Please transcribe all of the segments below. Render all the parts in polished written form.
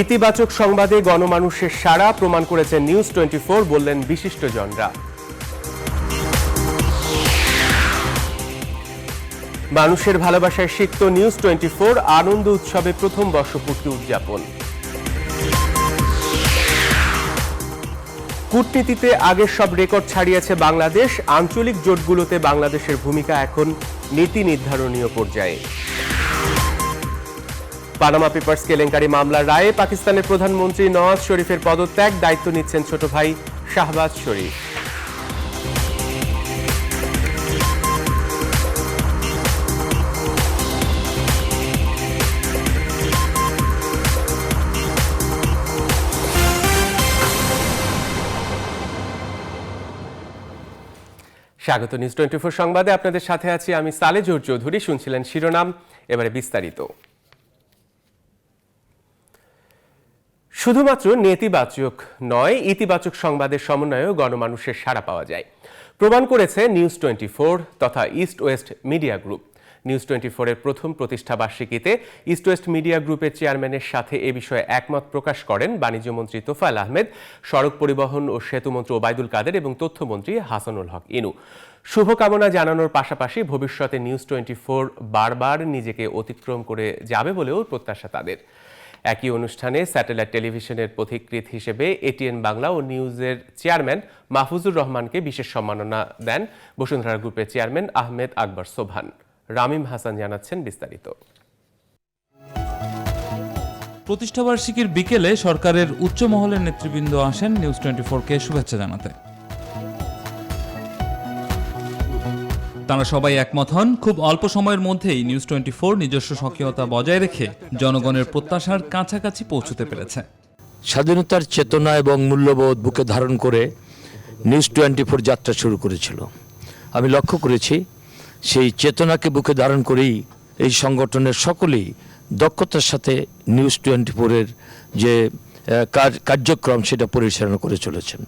ইতিবাচক সংবাদে গণমানুষের সাড়া প্রমাণ করেছে নিউজ 24, বললেন বিশিষ্টজনরা। মানুষের ভালোবাসায় সিক্ত নিউজ 24 আনন্দ উৎসবে প্রথম বর্ষপূর্তি উদযাপন। কূটনীতিতে আগের সব রেকর্ড ছাড়িয়েছে বাংলাদেশ, আঞ্চলিক জোটগুলোতে বাংলাদেশের ভূমিকা এখন নীতি নির্ধারণীয় পর্যায়ে। পানামা পেপারস কেলেঙ্কারি মামলার রায়ে পাকিস্তানের প্রধানমন্ত্রী নওয়াজ শরীফের পদত্যাগ, দায়িত্ব নিচ্ছেন ছোট ভাই শাহবাজ শরীফ। স্বাগত নিউজ 24 সংবাদে, আপনাদের সাথে আছি আমি সালেজুর চৌধুরী। শুনছিলেন শিরোনাম, এবারে বিস্তারিত। শুধুমাত্র নেতিবাচক নয়, ইতিবাচক সংবাদের সমন্বয়েও গণমানুষের সাড়া পাওয়া যায়, প্রমাণ করেছে নিউজ 24 তথা east West media group. News 24 এর প্রথম প্রতিষ্ঠা বার্ষিকীতে ইস্ট ওয়েস্ট মিডিয়া গ্রুপের চেয়ারম্যানের সাথে এ বিষয়ে একমত প্রকাশ করেন বাণিজ্যমন্ত্রী তোফায়েল আহমেদ, সড়ক পরিবহন ও সেতুমন্ত্রী ওবায়দুল কাদের এবং তথ্যমন্ত্রী হাসানুল হক ইনু। শুভকামনা জানানোর পাশাপাশি ভবিষ্যতে নিউজ 24 বারবার নিজেকে অতিক্রম করে যাবে বলেও প্রত্যাশা তাদের। একই অনুষ্ঠানে স্যাটেলাইট টেলিভিশনের পথিকৃৎ হিসেবে এটিএন বাংলা ও নিউজের চেয়ারম্যান মাহফুজুর রহমানকে বিশেষ সম্মাননা দেন বসুন্ধরা গ্রুপের চেয়ারম্যান আহমেদ আকবর সোবহান। রামিম হাসান জানাচ্ছেন বিস্তারিত। প্রতিষ্ঠাবার্ষিকীর বিকেলে সরকারের উচ্চ মহলের নেতৃবৃন্দ আসেন নিউজ 24-কে শুভেচ্ছা জানাতে। তারা সবাই একমত হন, খুব অল্প সময়ের মধ্যেই নিউজ 24 নিজস্ব সক্রিয়তা বজায় রেখে জনগণের প্রত্যাশার কাছাকাছি পৌঁছতে পেরেছে। স্বাধীনতার চেতনা এবং মূল্যবোধ বুকে ধারণ করে নিউজ 24 যাত্রা শুরু করেছিল। আমি লক্ষ্য করেছি সেই চেতনাকে বুকে ধারণ করেই এই সংগঠনের সকলেই দক্ষতার সাথে নিউজ 24-এর যে কার্যক্রম সেটা পরিচালনা করে চলেছেন।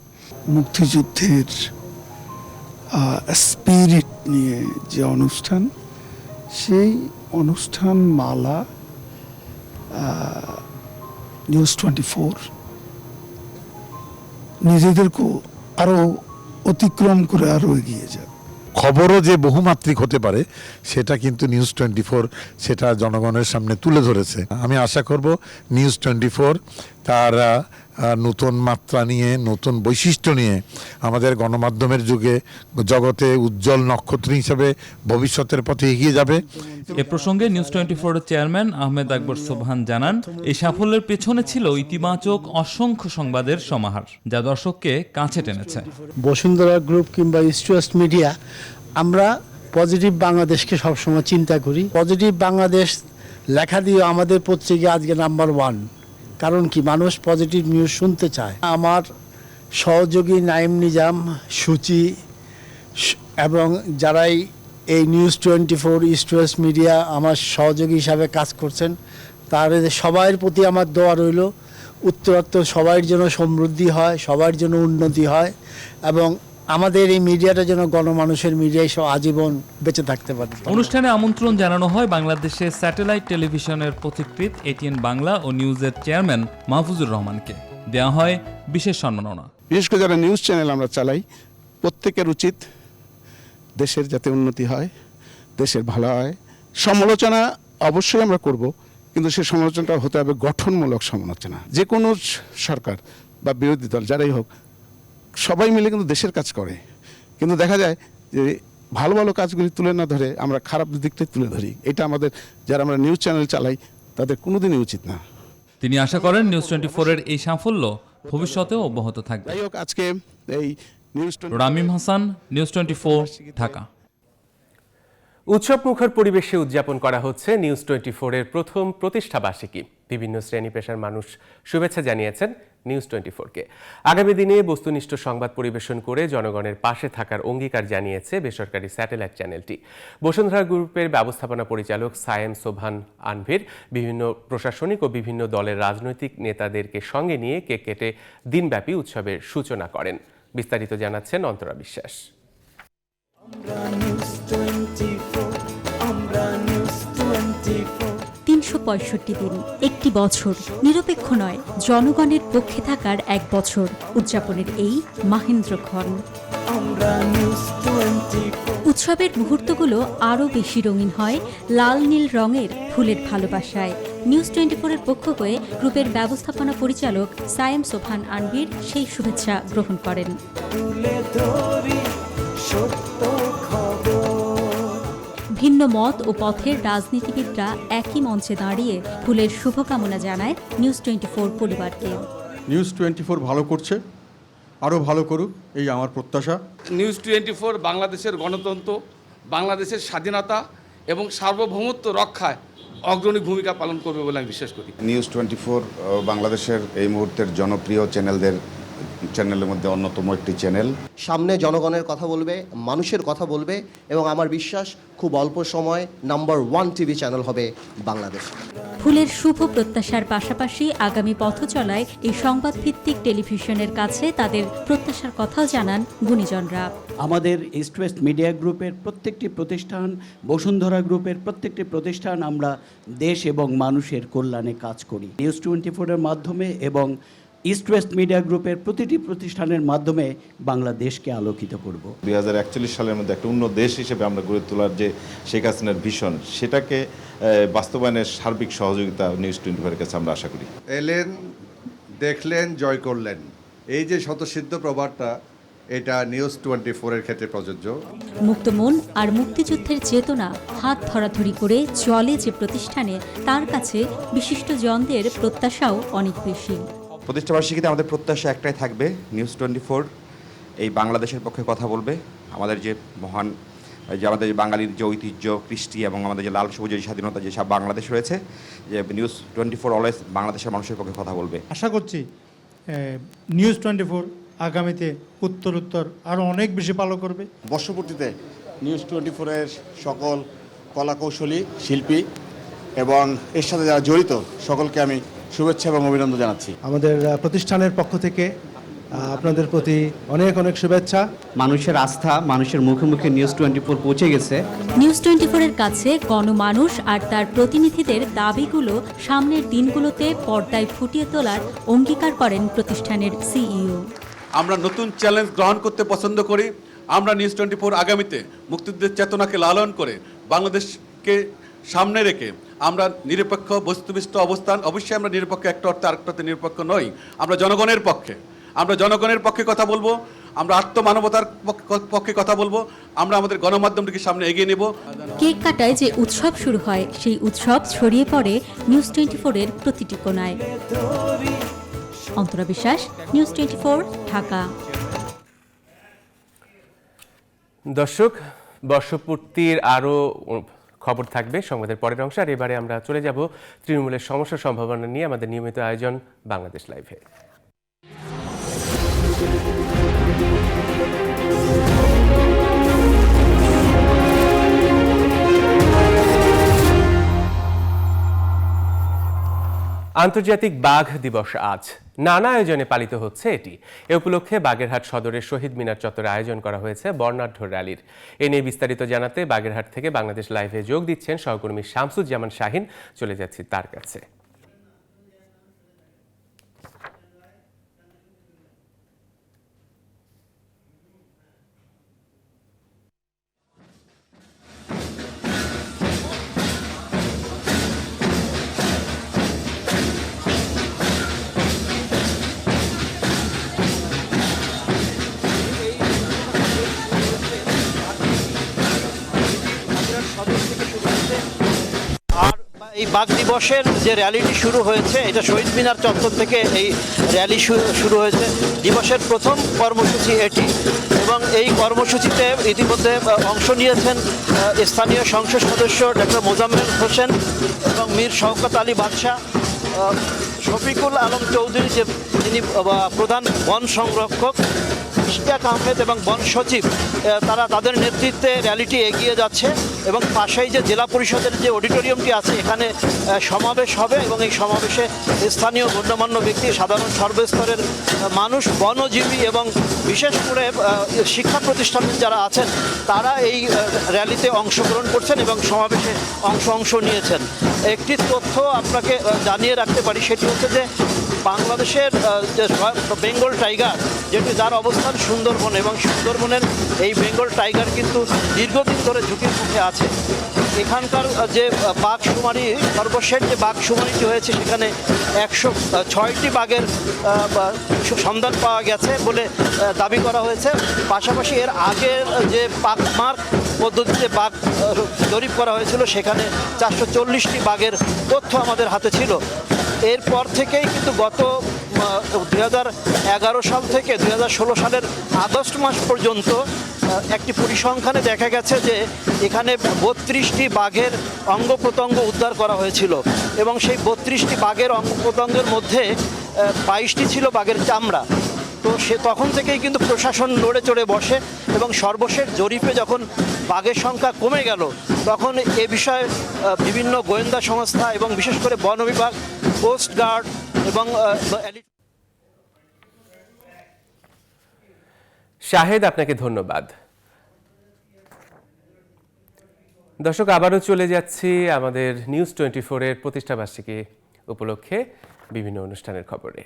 মুক্তিযুদ্ধের স্পিরিট নিয়ে যে অনুষ্ঠান, সেই অনুষ্ঠান মালা নিউজ 24 নিজেদেরকেও আরো অতিক্রম করে আরো এগিয়ে যাবে। খবরও যে বহুমাত্রিক হতে পারে সেটা কিন্তু নিউজ 24 সেটা জনগণের সামনে তুলে ধরেছে। আমি আশা করব নিউজ 24 তার নতুন মাত্রা নিয়ে, নতুন বৈশিষ্ট্য নিয়ে আমাদের গণমাধ্যমের যুগে জগতে উজ্জ্বল নক্ষত্র হিসেবে ভবিষ্যতের পথে এগিয়ে যাবে। এ প্রসঙ্গে নিউজ 24-এর চেয়ারম্যান আহমেদ আকবর সোবহান জানান, এই সাফল্যের পেছনে ছিল ইতিবাচক অসংখ্য সংবাদের সমাহার, যা দর্শককে কাছে টেনেছে। বসুন্ধরা গ্রুপ কিংবা ইস্ট ওয়েস্ট মিডিয়া, আমরা পজিটিভ বাংলাদেশকে সবসময় চিন্তা করি। পজিটিভ বাংলাদেশ লেখা দিয়ে আমাদের পত্রিকা আজকে নাম্বার 1। কারণ কি, মানুষ পজিটিভ নিউজ শুনতে চায়। আমার সহযোগী নাইম নিজাম, সূচি এবং যারাই এই নিউজ 24 ইস্ট ওয়েস্ট মিডিয়া আমার সহযোগী হিসাবে কাজ করছেন, তাদের সবার প্রতি আমার দোয়া রইল উত্তরোত্তর সবার জন্য সমৃদ্ধি হয়, সবার জন্য উন্নতি হয় এবং আমাদের এই মিডিয়াটা যেন গণমানুষের মিডিয়ায় সব আজীবন বেঁচে থাকতে পারে। অনুষ্ঠানে আমন্ত্রণ জানানো হয় বাংলাদেশের স্যাটেলাইট টেলিভিশনের পথিকৃৎ এটিএন বাংলা ও নিউজের চেয়ারম্যান মাহফুজুর রহমানকে। দেওয়া হয় বিশেষ সম্মাননা। বিশেষ করে যারা নিউজ চ্যানেল আমরা চালাই, প্রত্যেকের উচিত দেশের যাতে উন্নতি হয়, দেশের ভালো হয়। সমালোচনা অবশ্যই আমরা করব, কিন্তু সেই সমালোচনাটা হতে হবে গঠনমূলক সমালোচনা। যে কোনো সরকার বা বিরোধী দল যারাই হোক, সবাই মিলে কিন্তু দেশের কাজ করে, কিন্তু দেখা যায় যে ভালো ভালো কাজগুলি তুলে না ধরে আমরা খারাপ দিকটাই তুলে ধরি। এটা আমাদের যারা আমরা নিউজ চ্যানেল চালাই তাদের কোনোদিনই উচিত না। তিনি আশা করেন নিউজ 24-এর এই সাফল্য ভবিষ্যতেও অব্যাহত থাকবে। যাই হোক, আজকে এই নিউজ রামিম হাসান, নিউজ 24, ঢাকা। উৎসব মুখর পরিবেশে উদযাপন করা হচ্ছে নিউজ 24 এর প্রথম প্রতিষ্ঠা বার্ষিকী। বিভিন্ন শ্রেণী পেশার মানুষ শুভেচ্ছা জানিয়েছেন নিউজ 24-কে। আগামী দিনে বস্তুনিষ্ঠ সংবাদ পরিবেশন করে জনগণের পাশে থাকার অঙ্গীকার জানিয়েছে বেসরকারি স্যাটেলাইট চ্যানেলটি। বসুন্ধরা গ্রুপের ব্যবস্থাপনা পরিচালক সায়েম সোবহান আনভির বিভিন্ন প্রশাসনিক ও বিভিন্ন দলের রাজনৈতিক নেতাদেরকে সঙ্গে নিয়ে কেক কেটে দিনব্যাপী উৎসবের সূচনা করেন। বিস্তারিত জানাচ্ছেন অন্তরা বিশ্বাস। 365 365 দিন, একটি বছর, নিরপেক্ষ নয়, জনগণের পক্ষে থাকার এক বছর উদযাপনের এই মাহেন্দ্রক্ষণ। উৎসবের মুহূর্তগুলো আরও বেশি রঙিন হয় লাল নীল রঙের ফুলের ভালোবাসায়। নিউজ 24-এর পক্ষ হয়ে গ্রুপের ব্যবস্থাপনা পরিচালক সায়েম সোবহান আনবির সেই শুভেচ্ছা গ্রহণ করেন। ভিন্ন মত ও পথের রাজনীতিবিদরা একই মঞ্চে দাঁড়িয়ে ফুলের শুভকামনা জানায় নিউজ 24 পরিবারকে। নিউজ 24 ভালো করছে, আরও ভালো করুক এই আমার প্রত্যাশা। নিউজ 24 বাংলাদেশের গণতন্ত্র, বাংলাদেশের স্বাধীনতা এবং সার্বভৌমত্ব রক্ষায় অগ্রণী ভূমিকা পালন করবে বলে আমি বিশ্বাস করি। নিউজ 24 বাংলাদেশের এই মুহূর্তের জনপ্রিয় চ্যানেলের মধ্যে অন্যতম একটি চ্যানেল। সামনে জনগণের কথা বলবে, মানুষের কথা বলবে এবং আমার বিশ্বাস খুব অল্প সময় নাম্বার 1 টিভি চ্যানেল হবে বাংলাদেশ। ফুলের শুভ প্রত্যাশার পাশাপাশি আগামী পথ চলায় এই সংবাদভিত্তিক টেলিভিশনের কাছে তাদের প্রত্যাশার কথাও জানান গুণীজনরা। আমাদের ইস্ট ওয়েস্ট মিডিয়া গ্রুপের প্রত্যেকটি প্রতিষ্ঠান, বসুন্ধরা গ্রুপের প্রত্যেকটি প্রতিষ্ঠান আমরা দেশ এবং মানুষের কল্যাণে কাজ করি। নিউজ 24-এর মাধ্যমে এবং ইস্ট ওয়েস্ট মিডিয়া গ্রুপের প্রতিটি প্রতিষ্ঠানের মাধ্যমে বাংলাদেশকে আলোকিত করব। 2041 সালের মধ্যে একটা উন্নত দেশ হিসেবে আমরা গড়ে তোলার যে শেখ হাসিনার ভিশন, সেটাকে বাস্তবায়নের সার্বিক সহযোগিতা নিউজ 24-এর কাছে আমরা আশা করি। এলেন, দেখলেন, জয় করলেন, এই যে স্বতঃসিদ্ধ প্রবাদটা, এটা নিউজ 24-এর ক্ষেত্রে প্রযোজ্য। মুক্ত মন আর মুক্তিযুদ্ধের চেতনা হাত ধরাধরি করে চলে যে প্রতিষ্ঠানে, তার কাছে বিশিষ্ট জনদের প্রত্যাশাও অনেক বেশি। প্রতিষ্ঠাবার্ষিকীতে আমাদের প্রত্যাশা একটাই থাকবে, নিউজ 24 এই বাংলাদেশের পক্ষে কথা বলবে। আমাদের যে মহান যে আমাদের বাঙালির যে ঐতিহ্য, কৃষ্টি এবং আমাদের যে লাল সবুজের স্বাধীনতা যে সব বাংলাদেশ রয়েছে, যে নিউজ 24 অলওয়েজ বাংলাদেশের মানুষের পক্ষে কথা বলবে। আশা করছি নিউজ 24 আগামীতে উত্তর আরও অনেক বেশি ভালো করবে। বর্ষপূর্তিতে নিউজ 24-এর সকল কলাকৌশলী, শিল্পী এবং এর সাথে যারা জড়িত সকলকে আমি শুভেচ্ছা এবং অভিনন্দন জানাচ্ছি। আমাদের প্রতিষ্ঠানের পক্ষ থেকে আপনাদের প্রতি অনেক অনেক শুভেচ্ছা। মানুষের আস্থা, মানুষের মুখে মুখে নিউজ 24 পৌঁছে গেছে। নিউজ 24-এর কাছে গণমানুষ আর তার প্রতিনিধিদের দাবিগুলো সামনের দিনগুলোতে পর্দায় ফুটিয়ে তোলার অঙ্গীকার করেন প্রতিষ্ঠানের সিইও। আমরা নতুন চ্যালেঞ্জ গ্রহণ করতে পছন্দ করি। আমরা নিউজ 24 আগামীতে মুক্তিযুদ্ধের চেতনাকে লালন করে বাংলাদেশকে সামনে রেখে আমরা নিরপেক্ষ বস্তুনিষ্ঠ অবস্থান, অবশ্যই আমরা নিরপেক্ষ একটা অর্থে আরেকটাতে নিরপেক্ষ নই, আমরা জনগণের পক্ষে, আমরা জনগণের পক্ষে কথা বলবো, আমরা আত্মমানবতার পক্ষে কথা বলবো, আমরা আমাদের গণমাধ্যমটিকে সামনে এগিয়ে নেব। কেক কাটায় যে উৎসব শুরু হয়, সেই উৎসব ছড়িয়ে পড়ে নিউজ 24-এর প্রতিটি কোণায়। অন্তরা বিশ্বাস, নিউজ 24, ঢাকা। দর্শক, বর্ষপূর্তির আরও খবর থাকবে সংবাদের পরের অংশ। আর এবারে আমরা চলে যাব তৃণমূলের সমস্যা সম্ভাবনা নিয়ে আমাদের নিয়মিত আয়োজন বাংলাদেশ লাইভে। আন্তর্জাতিক বাঘ দিবস আজ নানা আয়োজনে পালিত হচ্ছে এটি। এ উপলক্ষে বাগেরহাট সদরের শহীদ মিনার চত্বরে আয়োজন করা হয়েছে বর্ণাঢ্য র্যালির। এ নিয়ে বিস্তারিত জানাতে বাগেরহাট থেকে বাংলাদেশ লাইভে যোগ দিচ্ছেন সহকর্মী শামসুজ্জামান শাহিন। চলে যাচ্ছি তার কাছে। এই বাঘ দিবসের যে র্যালিটি শুরু হয়েছে, এটা শহীদ মিনার চত্বর থেকে এই র্যালি শুরু হয়েছে। দিবসের প্রথম কর্মসূচি এটি এবং এই কর্মসূচিতে ইতিমধ্যে অংশ নিয়েছেন স্থানীয় সংসদ সদস্য ডক্টর মোজাম্মেল হোসেন এবং মীর শওকত আলী বাদশাহ, শফিকুল আলম চৌধুরী যে যিনি প্রধান বন সংরক্ষক, ইশতিয়াক আহমেদ এবং বন সচিব, তারা তাদের নেতৃত্বে র্যালিটি এগিয়ে যাচ্ছে এবং পাশেই যে জেলা পরিষদের যে অডিটোরিয়ামটি আছে এখানে সমাবেশ হবে এবং এই সমাবেশে স্থানীয় গণ্যমান্য ব্যক্তি, সাধারণ সর্বস্তরের মানুষ, বনজীবী এবং বিশেষ করে শিক্ষা প্রতিষ্ঠানের যারা আছেন তারা এই র্যালিতে অংশগ্রহণ করছেন এবং সমাবেশে অংশ নিয়েছেন। একটি তথ্য আপনাকে জানিয়ে রাখতে পারি, সেটি হচ্ছে যে বাংলাদেশের যে বেঙ্গল টাইগার, যেটি যার অবস্থান সুন্দরবন, এবং সুন্দরবনের এই বেঙ্গল টাইগার কিন্তু দীর্ঘদিন ধরে ঝুঁকির মুখে আছে। এখানকার যে বাঘশুমারি, সর্বশেষ যে বাঘশুমারিটি হয়েছে সেখানে 106টি বাঘের সন্ধান পাওয়া গেছে বলে দাবি করা হয়েছে। পাশাপাশি এর আগের যে পাকমার্ক পদ্ধতিতে বাঘ জরিপ করা হয়েছিল সেখানে 440টি বাঘের তথ্য আমাদের হাতে ছিল। এরপর থেকেই কিন্তু গত 2011 সাল থেকে 2016 সালের আগস্ট মাস পর্যন্ত একটি পরিসংখ্যানে দেখা গেছে যে এখানে 32টি বাঘের অঙ্গ প্রত্যঙ্গ উদ্ধার করা হয়েছিল, এবং সেই 32টি বাঘের অঙ্গ প্রত্যঙ্গের মধ্যে 22টি ছিল বাঘের চামড়া। তো তখন থেকেই কিন্তু প্রশাসন নড়ে চড়ে বসে, এবং সর্বশেষ জরিপে যখন বাঘের সংখ্যা কমে গেল তখন এ বিষয়ে বিভিন্ন গোয়েন্দা সংস্থা এবং বিশেষ করে বন বিভাগ, কোস্ট গার্ড এবং শাহেদ, আপনাকে ধন্যবাদ। দর্শক, আবারও চলে যাচ্ছি আমাদের নিউজ 24-এর প্রতিষ্ঠাবার্ষিকী উপলক্ষে বিভিন্ন অনুষ্ঠানের খবরে।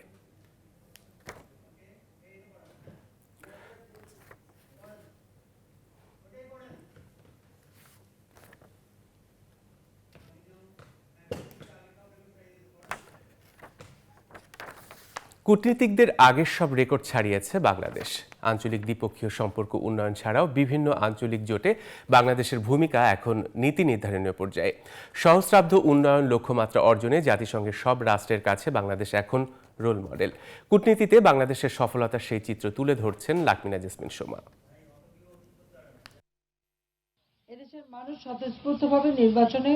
কূটনীতিকদের আগের সব রেকর্ড ছাড়িয়েছে বাংলাদেশ। আঞ্চলিক দ্বিপক্ষীয় সম্পর্ক উন্নয়ন ছাড়াও বিভিন্ন আঞ্চলিক জোটে বাংলাদেশের ভূমিকা এখন নীতি নির্ধারণীয় পর্যায়ে। সহস্রাব্দ উন্নয়ন লক্ষ্যমাত্রা অর্জনে জাতিসংঘের সব রাষ্ট্রের কাছে বাংলাদেশ এখন রোল মডেল। কূটনীতিতে বাংলাদেশের সফলতার সেই চিত্র তুলে ধরছেন লাকমিনা জেসমিন সোমা। এদেশের মানুষ স্বতঃস্ফূর্তভাবে নির্বাচনে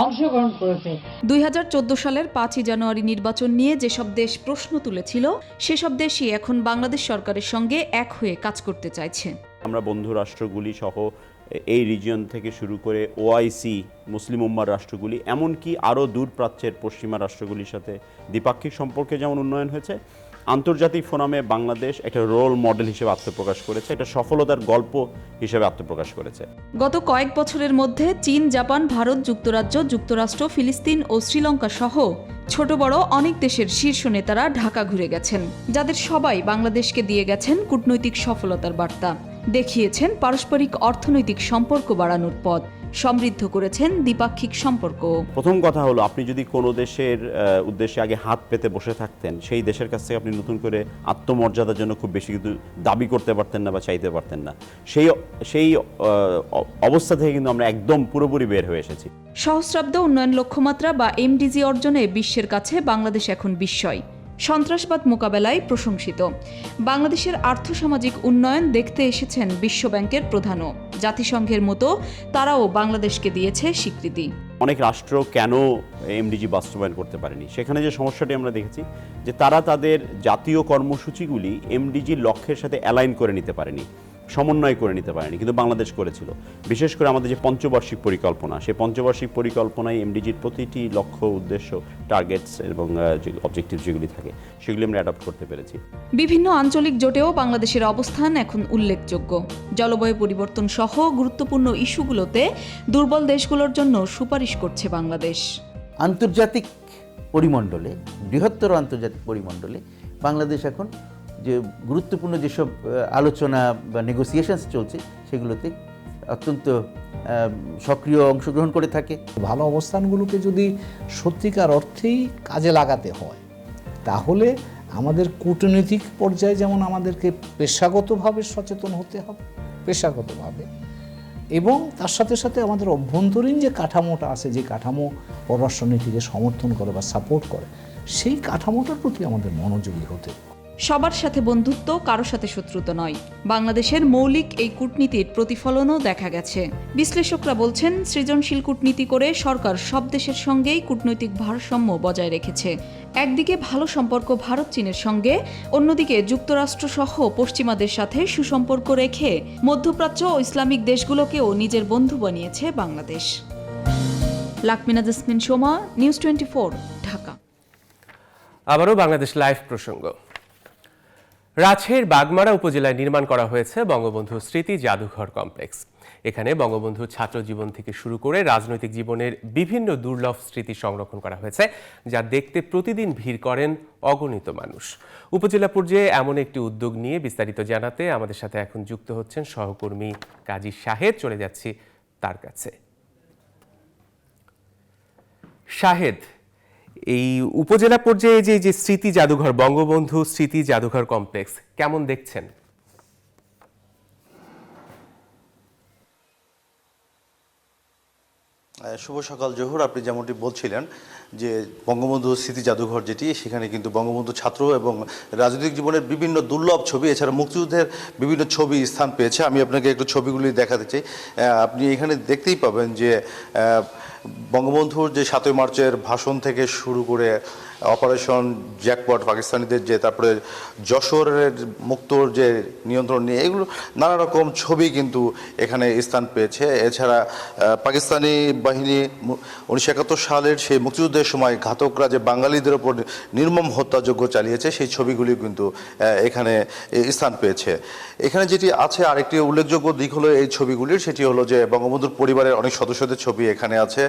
অংশগ্রহণ করেছে। 2014 সালের 5 জানুয়ারি নির্বাচন নিয়ে যেসব দেশ প্রশ্ন তুলেছিল সেসব দেশই এখন বাংলাদেশ সরকারের সঙ্গে এক হয়ে কাজ করতে চাইছে। আমরা বন্ধু রাষ্ট্রগুলি সহ এই রিজিয়ন থেকে শুরু করে ওআইসি, মুসলিম উম্মার রাষ্ট্রগুলি, এমনকি আরও দূরপ্রাচ্যের পশ্চিমা রাষ্ট্রগুলির সাথে দ্বিপাক্ষিক সম্পর্কে যেমন উন্নয়ন হয়েছে, আন্তর্জাতিক ফোরামে বাংলাদেশ একটা রোল মডেল হিসেবে আত্মপ্রকাশ করেছে, এটা সফলতার গল্প হিসেবে আত্মপ্রকাশ করেছে। গত কয়েক বছরের মধ্যে চীন, জাপান, ভারত, যুক্তরাজ্য, যুক্তরাষ্ট্র, ফিলিস্তিন ও শ্রীলঙ্কা সহ ছোট বড় অনেক দেশের শীর্ষ নেতারা ঢাকা ঘুরে গেছেন, যাদের সবাই বাংলাদেশকে দিয়ে গেছেন কূটনৈতিক সফলতার বার্তা, দেখিয়েছেন পারস্পরিক অর্থনৈতিক সম্পর্ক বাড়ানোর পথ, সমৃদ্ধ করেছেন দ্বিপাক্ষিক সম্পর্ক। প্রথম কথা হলো, আপনি যদি কোনো দেশের উদ্দেশ্যে আগে হাত পেতে বসে থাকতেন, সেই দেশের কাছ থেকে আপনি নতুন করে আত্মমর্যাদার জন্য খুব বেশি কিন্তু দাবি করতে পারতেন না বা চাইতে পারতেন না। সেই অবস্থা থেকে কিন্তু আমরা একদম পুরোপুরি বের হয়ে এসেছি। সহস্রাব্দ উন্নয়ন লক্ষ্যমাত্রা বা এমডিজি অর্জনে বিশ্বের কাছে বাংলাদেশ এখন বিস্ময়। সন্ত্রাসবাদ মোকাবেলায় প্রশংসিত। বাংলাদেশের আর্থসামাজিক উন্নয়ন দেখতে এসেছেন বিশ্বব্যাংকের প্রধানও। জাতিসংঘের মতো তারাও বাংলাদেশকে দিয়েছে স্বীকৃতি। অনেক রাষ্ট্র কেন এমডিজি বাস্তবায়ন করতে পারেনি, সেখানে যে সমস্যাটি আমরা দেখেছি যে তারা তাদের জাতীয় কর্মসূচিগুলি এমডিজির লক্ষ্যের সাথে অ্যালাইন করে নিতে পারেনি, সমন্বয় করে নিতে পারেনি, কিন্তু বাংলাদেশ করেছিল। বিশেষ করে আমাদের যে পঞ্চবার্ষিক পরিকল্পনা, সেই পঞ্চবার্ষিক পরিকল্পনায় এমডিজির প্রতিটি লক্ষ্য, উদ্দেশ্য, টার্গেটস এবং যে অবজেক্টিভ যেগুলি থাকে সেগুলি আমরা অ্যাডপ্ট করতে পেরেছি। বিভিন্ন আঞ্চলিক জোটেও বাংলাদেশের অবস্থান এখন উল্লেখযোগ্য। জলবায়ু পরিবর্তন সহ গুরুত্বপূর্ণ ইস্যুগুলোতে দুর্বল দেশগুলোর জন্য সুপারিশ করছে বাংলাদেশ। আন্তর্জাতিক পরিমণ্ডলে, বৃহত্তর আন্তর্জাতিক পরিমণ্ডলে বাংলাদেশ এখন যে গুরুত্বপূর্ণ যেসব আলোচনা বা নেগোসিয়েশনস চলছে সেগুলোতে অত্যন্ত সক্রিয় অংশগ্রহণ করে থাকে। ভালো অবস্থানগুলোকে যদি সত্যিকার অর্থেই কাজে লাগাতে হয় তাহলে আমাদের কূটনৈতিক পর্যায়ে যেমন আমাদেরকে পেশাগতভাবে সচেতন হতে হবে, পেশাগতভাবে, এবং তার সাথে সাথে আমাদের অভ্যন্তরীণ যে কাঠামোটা আছে, যে কাঠামো পররাষ্ট্রনীতিকে সমর্থন করে বা সাপোর্ট করে, সেই কাঠামোটার প্রতি আমাদের মনোযোগী হতে হবে। সবার সাথে বন্ধুত্ব, কারো সাথে শত্রুতা নয়। বাংলাদেশের মৌলিক এই কূটনীতির প্রতিফলনও দেখা গেছে। বিশ্লেষকরা বলছেন, সৃজনশীল কূটনীতি করে সরকার সব দেশের সঙ্গেই কূটনৈতিক ভারসাম্য বজায় রেখেছে। একদিকে ভালো সম্পর্ক ভারত চীনের সঙ্গে, অন্যদিকে যুক্তরাষ্ট্র সহ পশ্চিমাদের সাথে সুসম্পর্ক রেখে মধ্যপ্রাচ্য ও ইসলামিক দেশগুলোকেও নিজের বন্ধু বানিয়েছে বাংলাদেশ। লাকমিনা jasmine Soma, news 24, Dhaka. আবারও বাংলাদেশ লাইভ প্রসঙ্গ। রাজশাহীর বাগমারা উপজেলায় নির্মাণ করা হয়েছে বঙ্গবন্ধু স্মৃতি জাদুঘর কমপ্লেক্স। এখানে বঙ্গবন্ধুর ছাত্র জীবন থেকে শুরু করে রাজনৈতিক জীবনের বিভিন্ন দুর্লভ স্মৃতি সংরক্ষণ করা হয়েছে, যা দেখতে প্রতিদিন ভিড় করেন অগণিত মানুষ। উপজেলা পর্যায়ে এমন একটি উদ্যোগ নিয়ে বিস্তারিত জানাতে আমাদের সাথে এখন যুক্ত হচ্ছেন সহকর্মী কাজী শাহেদ। চলে যাচ্ছি তার কাছে। শাহেদ, এই উপজেলা পর্যায়ে যে স্মৃতি জাদুঘর, বঙ্গবন্ধু স্মৃতি জাদুঘর কমপ্লেক্স, কেমন দেখছেন? শুভ সকাল জহুর। আপনি যেমনটি বলছিলেন যে বঙ্গবন্ধু স্মৃতি জাদুঘর যেটি, সেখানে কিন্তু বঙ্গবন্ধু ছাত্র এবং রাজনৈতিক জীবনের বিভিন্ন দুর্লভ ছবি, এছাড়া মুক্তিযুদ্ধের বিভিন্ন ছবি স্থান পেয়েছে। আমি আপনাকে একটু ছবিগুলি দেখাতে চাই। আপনি এখানে দেখতেই পাবেন যে বঙ্গবন্ধুর যে 7ই মার্চের ভাষণ থেকে শুরু করে অপারেশন জ্যাকপট পাকিস্তানিদের, যে তারপরে যশোরের মুক্তর যে নিয়ন্ত্রণ নিয়ে, এগুলো নানা রকম ছবি কিন্তু এখানে স্থান পেয়েছে। এছাড়া পাকিস্তানি বাহিনী 1971 সালের সেই মুক্তিযুদ্ধের সময় ঘাতকরা যে বাঙালিদের ওপর নির্মম হত্যাযজ্ঞ চালিয়েছে, সেই ছবিগুলি কিন্তু এখানে স্থান পেয়েছে। এখানে যেটি আছে আরেকটি উল্লেখযোগ্য দিক হলো এই ছবিগুলির, সেটি হলো যে বঙ্গবন্ধুর পরিবারের অনেক সদস্যদের ছবি এখানে আছে।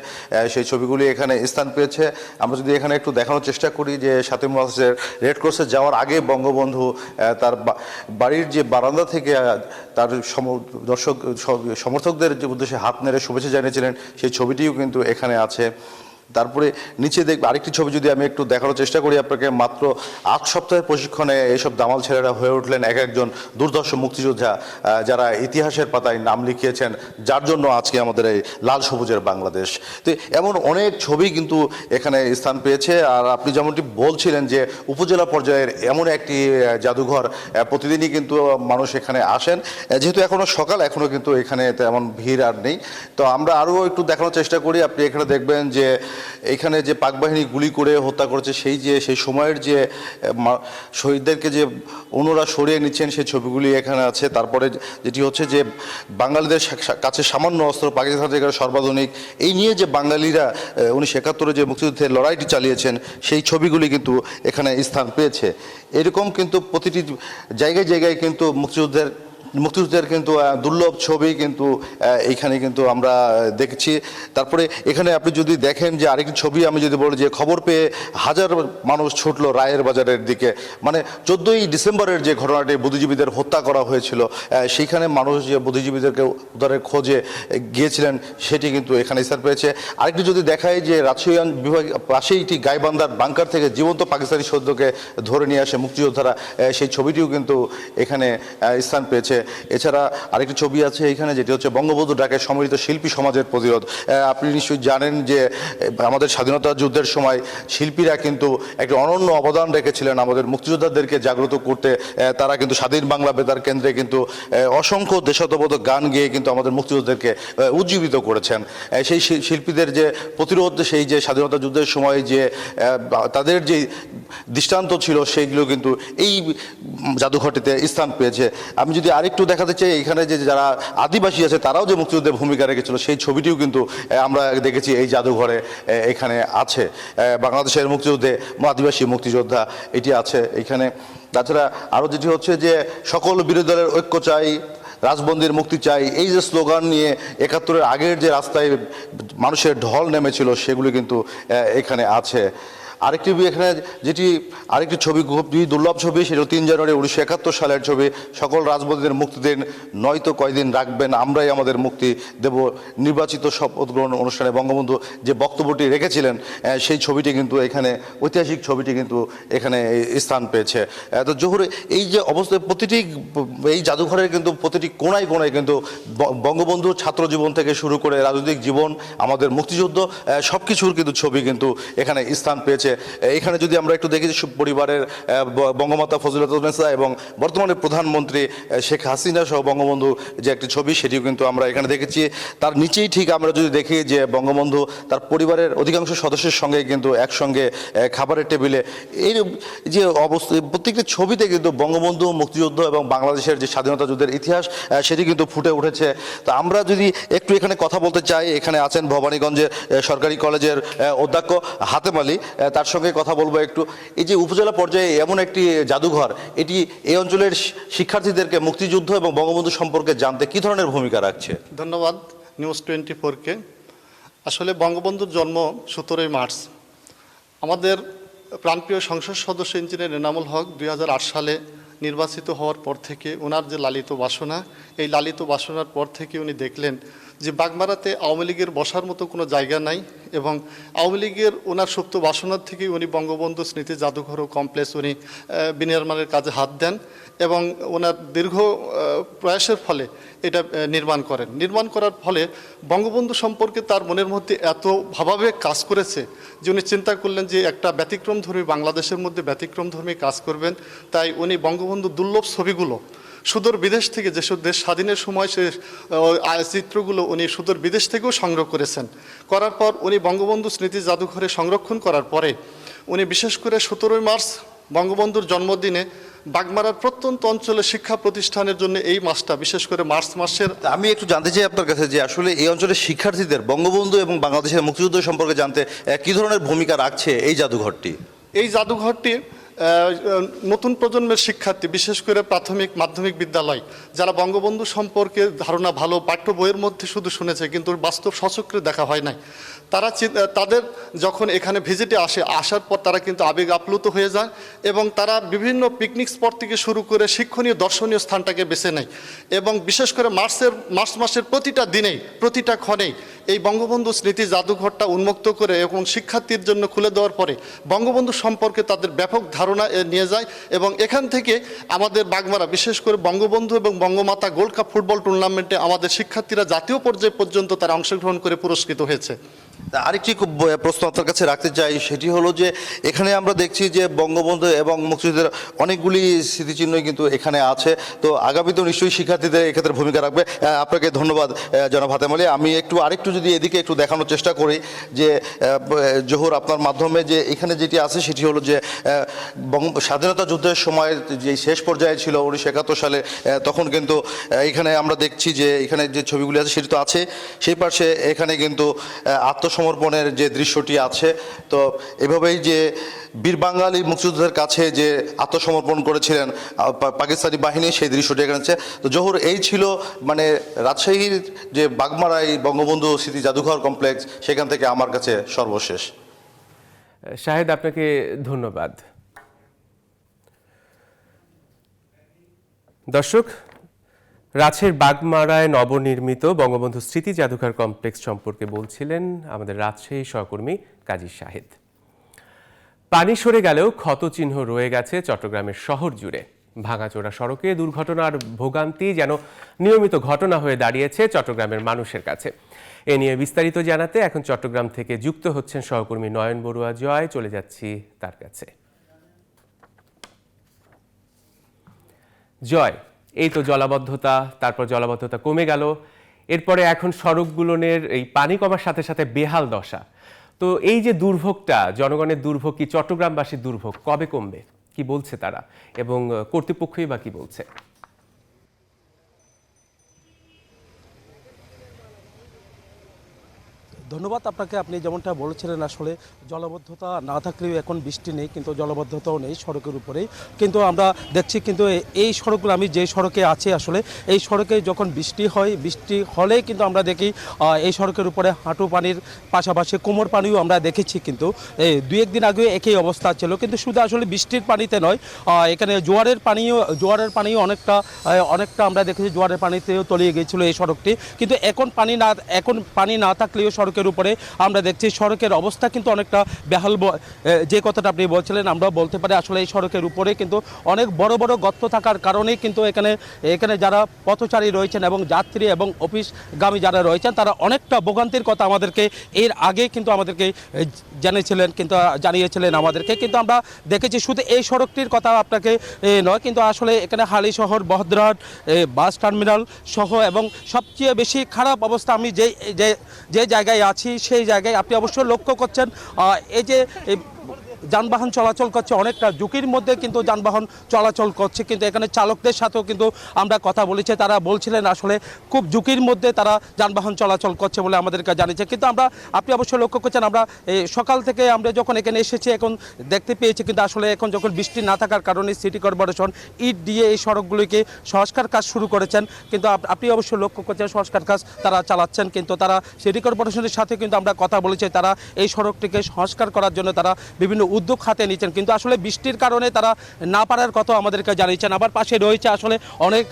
সেই ছবিগুলি এখানে স্থান পেয়েছে। আমরা যদি এখানে একটু দেখানোর চেষ্টা করি যে 7ই মার্চের রেড ক্রসে যাওয়ার আগে বঙ্গবন্ধু তার বাড়ির যে বারান্দা থেকে তার সমর্থকদের যে উদ্দেশ্যে হাত নেড়ে শুভেচ্ছা জানিয়েছিলেন, সেই ছবিটিও কিন্তু এখানে আছে। তারপরে নিচে দেখবে আরেকটি ছবি, যদি আমি একটু দেখানোর চেষ্টা করি আপনাকে। মাত্র 8 সপ্তাহের প্রশিক্ষণে এইসব দামাল ছেলেরা হয়ে উঠলেন এক একজন দুর্ধর্ষ মুক্তিযোদ্ধা, যারা ইতিহাসের পাতায় নাম লিখিয়েছেন, যার জন্য আজকে আমাদের এই লাল সবুজের বাংলাদেশ। তো এমন অনেক ছবি কিন্তু এখানে স্থান পেয়েছে। আর আপনি যেমনটি বলছিলেন যে উপজেলা পর্যায়ের এমন একটি জাদুঘর, প্রতিদিনই কিন্তু মানুষ এখানে আসেন। যেহেতু এখনও সকাল, এখনও কিন্তু এখানে তেমন ভিড় আর নেই। তো আমরা আরও একটু দেখানোর চেষ্টা করি। আপনি এখানে দেখবেন যে এখানে যে পাক বাহিনী গুলি করে হত্যা করেছে, সেই সময়ের যে শহীদদেরকে যে অন্যরা সরিয়ে নিচ্ছেন, সেই ছবিগুলি এখানে আছে। তারপরে যেটি হচ্ছে যে বাঙালিদের কাছে সামান্য অস্ত্র, পাকিস্তান থেকে সর্বাধুনিক, এই নিয়ে যে বাঙালিরা 1971 যে মুক্তিযুদ্ধের লড়াইটি চালিয়েছেন, সেই ছবিগুলি কিন্তু এখানে স্থান পেয়েছে। এরকম কিন্তু প্রতিটি জায়গায় জায়গায় কিন্তু মুক্তিযুদ্ধের কিন্তু দুর্লভ ছবি কিন্তু এইখানে কিন্তু আমরা দেখছি। তারপরে এখানে আপনি যদি দেখেন যে আরেকটি ছবি আমি যদি বলি, যে খবর পেয়ে হাজার মানুষ ছুটলো রায়ের বাজারের দিকে, মানে 14ই ডিসেম্বরের যে ঘটনাটি বুদ্ধিজীবীদের হত্যা করা হয়েছিল, সেইখানে মানুষ যে বুদ্ধিজীবীদেরকে উদ্ধারের খোঁজে গিয়েছিলেন, সেটি কিন্তু এখানে স্থান পেয়েছে। আরেকটি যদি দেখায় যে রাজশাহী বিভাগ পাশেই একটি গাইবান্ধার বাংকার থেকে জীবন্ত পাকিস্তানি সৈন্যকে ধরে নিয়ে আসে মুক্তিযোদ্ধারা, সেই ছবিটিও কিন্তু এখানে স্থান পেয়েছে। এছাড়া আরেকটি ছবি আছে এখানে, যেটি হচ্ছে বঙ্গবন্ধু ডাকে সম্মিলিত শিল্পী সমাজের প্রতিরোধ। আপনি নিশ্চয়ই জানেন যে আমাদের স্বাধীনতা যুদ্ধের সময় শিল্পীরা কিন্তু একটি অনন্য অবদান রেখেছিলেন আমাদের মুক্তিযোদ্ধাদেরকে জাগ্রত করতে। তারা কিন্তু স্বাধীন বাংলা বেতার কেন্দ্রে কিন্তু অসংখ্য দেশাত্মবোধক গান গেয়ে কিন্তু আমাদের মুক্তিযোদ্ধাদেরকে উজ্জীবিত করেছেন। সেই শিল্পীদের যে প্রতিরোধ, সেই যে স্বাধীনতা যুদ্ধের সময় যে তাদের যে দৃষ্টান্ত ছিল, সেইগুলো কিন্তু এই জাদুঘরটিতে স্থান পেয়েছে। আমি যদি আরেকটু দেখাতে চাই, এখানে যে যারা আদিবাসী আছে, তারাও যে মুক্তিযুদ্ধে ভূমিকা রেখেছিল, সেই ছবিটিও কিন্তু আমরা দেখেছি এই জাদুঘরে এখানে আছে। বাংলাদেশের মুক্তিযুদ্ধে আদিবাসী মুক্তিযোদ্ধা এটি আছে এখানে। তাছাড়া আরও যেটি হচ্ছে যে সকল বিরোধী দলের ঐক্য চাই, রাজবন্দির মুক্তি চাই, এই যে স্লোগান নিয়ে 71-এর আগের যে রাস্তায় মানুষের ঢল নেমেছিল, সেগুলি কিন্তু এখানে আছে। আরেকটি এখানে আরেকটি ছবি, খুব দুর্লভ ছবি, সেটা 3 জানুয়ারি 1971 সালের ছবি। সকল রাজবন্দীদের মুক্তি দিন, নয়তো কয়দিন রাখবেন, আমরাই আমাদের মুক্তি দেব। নির্বাচিত শপথ গ্রহণ অনুষ্ঠানে বঙ্গবন্ধু যে বক্তব্যটি রেখেছিলেন, সেই ছবিটি কিন্তু এখানে, ঐতিহাসিক ছবিটি কিন্তু এখানে স্থান পেয়েছে। তো জহুর, এই যে অবস্থা, প্রতিটি এই জাদুঘরের কিন্তু প্রতিটি কোণায় কোণায় কিন্তু বঙ্গবন্ধুর ছাত্র জীবন থেকে শুরু করে রাজনৈতিক জীবন, আমাদের মুক্তিযুদ্ধ, সব কিছুর কিন্তু ছবি কিন্তু এখানে স্থান পেয়েছে। এখানে যদি আমরা একটু দেখি, পরিবারের বঙ্গমাতা ফজিলাতুন্নেসা এবং বর্তমানে প্রধানমন্ত্রী শেখ হাসিনা সহ বঙ্গবন্ধু যে একটি ছবি, সেটিও কিন্তু আমরা এখানে দেখেছি। তার নিচেই ঠিক আমরা যদি দেখি যে বঙ্গবন্ধু তার পরিবারের অধিকাংশ সদস্যের সঙ্গে কিন্তু একসঙ্গে খাবারের টেবিলে, এই যে অবস্থা, প্রত্যেকটি ছবিতে কিন্তু বঙ্গবন্ধু, মুক্তিযুদ্ধ এবং বাংলাদেশের যে স্বাধীনতা যুদ্ধের ইতিহাস, সেটি কিন্তু ফুটে উঠেছে। তো আমরা যদি একটু এখানে কথা বলতে চাই, এখানে আছেন ভবানীগঞ্জের সরকারি কলেজের অধ্যক্ষ হাতেম আলী। তার সঙ্গে কথা বলবো একটু। এই যে উপজেলা পর্যায়ে এমন একটি জাদুঘর, এটি এই অঞ্চলের শিক্ষার্থীদেরকে মুক্তিযুদ্ধ এবং বঙ্গবন্ধু সম্পর্কে জানতে কী ধরনের ভূমিকা রাখছে? ধন্যবাদ নিউজ 24-কে। আসলে বঙ্গবন্ধুর জন্ম 17ই মার্চ। আমাদের প্রাণপ্রিয় সংসদ সদস্য ইঞ্জিনিয়ার এনামুল হক 2008 সালে নির্বাচিত হওয়ার পর থেকে ওনার যে লালিত বাসনা, এই লালিত বাসনার পর থেকে উনি দেখলেন যে বাগমারাতে আওয়ামী লীগের বসার মতো কোনো জায়গা নাই এবং আওয়ামী লীগের ওনার সুপ্ত বাসনার থেকেই উনি বঙ্গবন্ধু স্মৃতি জাদুঘর ও কমপ্লেক্স উনি বিনির্মাণের কাজে হাত দেন এবং ওনার দীর্ঘ প্রয়াসের ফলে এটা নির্মাণ করার ফলে বঙ্গবন্ধু সম্পর্কে তার মনের মধ্যে এত ভাবাবেগ কাজ করেছে যে উনি চিন্তা করলেন যে একটা ব্যতিক্রমধর্মী বাংলাদেশের মধ্যে ব্যতিক্রমধর্মী কাজ করবেন। তাই উনি বঙ্গবন্ধু দুর্লভ ছবিগুলো সুদূর বিদেশ থেকে, যেসব দেশ স্বাধীনের সময় সে চিত্রগুলো উনি সুদূর বিদেশ থেকেও সংগ্রহ করার পর উনি বঙ্গবন্ধু স্মৃতি জাদুঘরে সংরক্ষণ করার পরে উনি বিশেষ করে 17ই মার্চ বঙ্গবন্ধুর জন্মদিনে বাগমারার প্রত্যন্ত অঞ্চলে শিক্ষা প্রতিষ্ঠানের জন্য এই মাসটা, বিশেষ করে মার্চ মাসের। আমি একটু জানতে চাই আপনার কাছে যে আসলে এই অঞ্চলের শিক্ষার্থীদের বঙ্গবন্ধু এবং বাংলাদেশের মুক্তিযুদ্ধ সম্পর্কে জানতে কী ধরনের ভূমিকা রাখছে এই জাদুঘরটি? এই জাদুঘরটি নতুন প্রজন্মের শিক্ষার্থী, বিশেষ করে প্রাথমিক মাধ্যমিক বিদ্যালয়, যারা বঙ্গবন্ধু সম্পর্কে ধারণা ভালো পাঠ্য বইয়ের মধ্যে শুধু শুনেছে কিন্তু বাস্তব সচক্ষে দেখা হয় নাই, তাদের যখন এখানে ভিজিটে আসার পর তারা কিন্তু আবেগ আপ্লুত হয়ে যায় এবং তারা বিভিন্ন পিকনিক স্পট থেকে শুরু করে শিক্ষণীয় দর্শনীয় স্থানটাকে বেছে নেয় এবং বিশেষ করে মার্চ মাসের প্রতিটা দিনেই প্রতিটা ক্ষণেই এই বঙ্গবন্ধু স্মৃতি জাদুঘরটা উন্মুক্ত করে এবং শিক্ষার্থীর জন্য খুলে দেওয়ার পরে বঙ্গবন্ধু সম্পর্কে তাদের ব্যাপক ধারণা নিয়ে যায় এবং এখান থেকে আমাদের বাগমারা, বিশেষ করে বঙ্গবন্ধু এবং বঙ্গমাতা গোল্ড কাপ ফুটবল টুর্নামেন্টে আমাদের শিক্ষার্থীরা জাতীয় পর্যায় পর্যন্ত তারা অংশগ্রহণ করে পুরস্কৃত হয়েছে। আরেকটি প্রশ্ন আপনার কাছে রাখতে চাই, সেটি হলো যে এখানে আমরা দেখছি যে বঙ্গবন্ধু এবং মুক্তিযুদ্ধের অনেকগুলি স্মৃতিচিহ্নই কিন্তু এখানে আছে, তো আগামীতেও নিশ্চয়ই শিক্ষার্থীদের এক্ষেত্রে ভূমিকা রাখবে। আপনাকে ধন্যবাদ জনাব হাতেম আলী। আমি আরেকটু যদি এদিকে একটু দেখানোর চেষ্টা করি যে জোহর, আপনার মাধ্যমে যে এখানে যেটি আছে সেটি হলো যে স্বাধীনতা যুদ্ধের সময় যে শেষ পর্যায়ে ছিল 1971 সালে, তখন কিন্তু এখানে আমরা দেখছি যে এখানে যে ছবিগুলি আছে সেটি তো আছে, সেই পাশে এখানে কিন্তু আত্মসমর্পণের যে দৃশ্যটি আছে। তো এভাবেই যে বীর বাঙালি মুক্তিযোদ্ধাদের কাছে যে আত্মসমর্পণ করেছিলেন পাকিস্তানি বাহিনী, সেই দৃশ্যটি এখানে আছে। তো জহুর, এই ছিল মানে রাজশাহীর যে বাগমারাই বঙ্গবন্ধু স্মৃতি জাদুঘর কমপ্লেক্স, সেখান থেকে আমার কাছে সর্বশেষ। শাহেদ, আপনাকে ধন্যবাদ। দর্শক, রাজশাহীর বাগমারায় নবনির্মিত বঙ্গবন্ধু স্মৃতি জাদুঘর কমপ্লেক্স সম্পর্কে বলছিলেন আমাদের রাজশাহী সহকর্মী কাজী শাহেদ। পানি সরে গেলেও ক্ষতচিহ্ন রয়ে গেছে চট্টগ্রামের শহর জুড়ে। ভাঙাচোরা সড়কে দুর্ঘটনার ভোগান্তি যেন নিয়মিত ঘটনা হয়ে দাঁড়িয়েছে চট্টগ্রামের মানুষের কাছে। এ নিয়ে বিস্তারিত জানাতে এখন চট্টগ্রাম থেকে যুক্ত হচ্ছেন সহকর্মী নয়ন বড়ুয়া জয়। চলে যাচ্ছি তার কাছে। জয়, এই তো জলাবদ্ধতা, তারপর জলাবদ্ধতা কমে গেল, এরপরে এখন সড়কগুলোর এই পানি কমার সাথে সাথে বেহাল দশা। তো এই যে দুর্ভোগটা, জনগণের দুর্ভোগ কি চট্টগ্রামবাসীর দুর্ভোগ, কবে কমবে, কি বলছে তারা এবং কর্তৃপক্ষই বা কি বলছে? ধন্যবাদ আপনাকে। আপনি যেমনটা বলেছিলেন, আসলে জলাবদ্ধতা না থাকলেও এখন বৃষ্টি নেই, কিন্তু জলাবদ্ধতাও নেই সড়কের উপরেই। কিন্তু আমরা দেখছি কিন্তু এই সড়কগুলো, আমি যে সড়কে আছি আসলে এই সড়কে যখন বৃষ্টি হয়, বৃষ্টি হলে কিন্তু আমরা দেখি এই সড়কের উপরে হাঁটু পানির পাশাপাশি কোমর পানিও আমরা দেখেছি। কিন্তু এই 2-1 দিন আগে একই অবস্থা ছিল, কিন্তু শুধু আসলে বৃষ্টির পানিতে নয়, এখানে জোয়ারের পানিও অনেকটা আমরা দেখেছি, জোয়ারের পানিতেও তলিয়ে গিয়েছিল এই সড়কটি। কিন্তু এখন পানি না থাকলেও সড়কের উপরে আমরা দেখছি সড়কের অবস্থা কিন্তু অনেকটা বেহাল। যে কথাটা আপনি বলছিলেন, আমরা বলতে পারি আসলে এই সড়কের উপরে কিন্তু অনেক বড় বড় গর্ত থাকার কারণেই কিন্তু এখানে যারা পথচারী রয়েছেন এবং যাত্রী এবং অফিসগামী যারা রয়েছেন তারা অনেকটা ভোগান্তির কথা আমাদেরকে এর আগে কিন্তু আমাদেরকে জানিয়েছিলেন আমাদেরকে। কিন্তু আমরা দেখেছি শুধু এই সড়কটির কথা আপনাকে নয়, কিন্তু আসলে এখানে হালিশহর, বহদ্রহাট বাস টার্মিনাল সহ এবং সবচেয়ে বেশি খারাপ অবস্থা আমি যে জায়গায় আছি সেই জায়গায় আপনি অবশ্যই লক্ষ্য করছেন, এই যে যানবাহন চলাচল করছে, অনেকটা ঝুঁকির মধ্যে কিন্তু যানবাহন চলাচল করছে। কিন্তু এখানে চালকদের সাথেও কিন্তু আমরা কথা বলেছি, তারা বলছিলেন আসলে খুব ঝুঁকির মধ্যে তারা যানবাহন চলাচল করছে বলে আমাদেরকে জানিয়েছে। কিন্তু আপনি অবশ্যই লক্ষ্য করছেন, আমরা সকাল থেকে আমরা যখন এখানে এসেছি এখন দেখতে পেয়েছি, কিন্তু আসলে এখন যখন বৃষ্টি না থাকার কারণে সিটি কর্পোরেশন ইট দিয়ে এই সড়কগুলিকে সংস্কার কাজ শুরু করেছেন। কিন্তু আপনি অবশ্যই লক্ষ্য করছেন সংস্কার কাজ তারা চালাচ্ছেন। কিন্তু তারা সিটি কর্পোরেশনের সাথে কিন্তু আমরা কথা বলেছি, তারা এই সড়কটিকে সংস্কার করার জন্য তারা বিভিন্ন উদ্যোগ হাতে নিচ্ছেন। কিন্তু আসলে বৃষ্টির কারণে তারা না পারার কথা আমাদেরকে জানিয়েছেন। আবার পাশে রয়েছে আসলে অনেক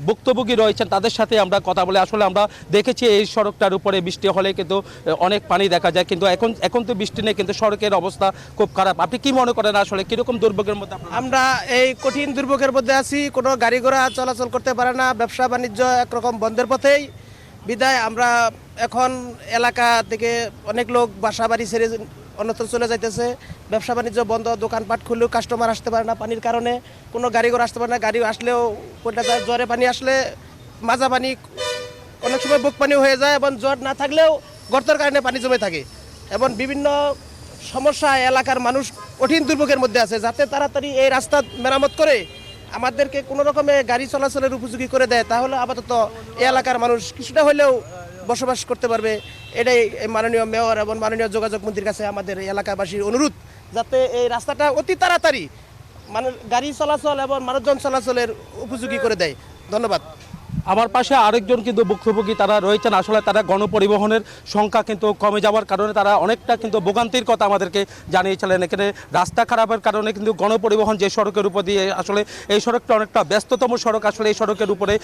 ভুক্তভোগী রয়েছেন, তাদের সাথে আমরা কথা বলে আসলে আমরা দেখেছি এই সড়কটার উপরে বৃষ্টি হলে কিন্তু অনেক পানি দেখা যায়। কিন্তু এখন তো বৃষ্টি নেই, কিন্তু সড়কের অবস্থা খুব খারাপ। আপনি কি মনে করেন আসলে কিরকম দুর্ভোগের মধ্যে আমরা এই কঠিন দুর্ভোগের মধ্যে আছি? কোনো গাড়ি ঘোড়া চলাচল করতে পারে না, ব্যবসা বাণিজ্য একরকম বন্ধের পথেই। বিদায় আমরা এখন এলাকা থেকে অনেক লোক বাসা বাড়ি ছেড়ে অন্যত্র চলে যাইতেছে, ব্যবসা বাণিজ্য বন্ধ, দোকানপাট খুললেও কাস্টমার আসতে পারে না পানির কারণে, কোনো গাড়ি ঘোড়া আসতে পারে না। গাড়ি আসলেও কোনটা যায়, জ্বরে পানি আসলে মাজা পানি, অনেক সময় বুক পানি হয়ে যায়, এবং জ্বর না থাকলেও গর্তের কারণে পানি জমে থাকে, এবং বিভিন্ন সমস্যা এলাকার মানুষ কঠিন দুর্ভোগের মধ্যে আছে। যাতে তাড়াতাড়ি এই রাস্তা মেরামত করে আমাদেরকে কোনো রকমে গাড়ি চলাচলের উপযোগী করে দেয়, তাহলে আপাতত এই এলাকার মানুষ কিছুটা হলেও বসবাস করতে পারবে। এটাই মাননীয় মেয়র এবং মাননীয় যোগাযোগ মন্ত্রীর কাছে আমাদের এলাকাবাসীর অনুরোধ, যাতে এই রাস্তাটা অতি তাড়াতাড়ি গাড়ি চলাচল এবং মানুষজন চলাচলের উপযোগী করে দেয়। ধন্যবাদ। আমার পাশে আরেকজন কিন্তু ভুক্তভোগী তারা রয়েছেন। আসলে তারা গণপরিবহনের সংখ্যা কিন্তু কমে যাওয়ার কারণে তারা অনেকটা কিন্তু ভোগান্তির কথা আমাদেরকে জানিয়েছিলেন। এখানে রাস্তা খারাপের কারণে কিন্তু গণপরিবহন যে সড়কের উপর দিয়ে, আসলে এই সড়কটা অনেকটা ব্যস্ততম সড়ক, আসলে এই সড়কের উপরে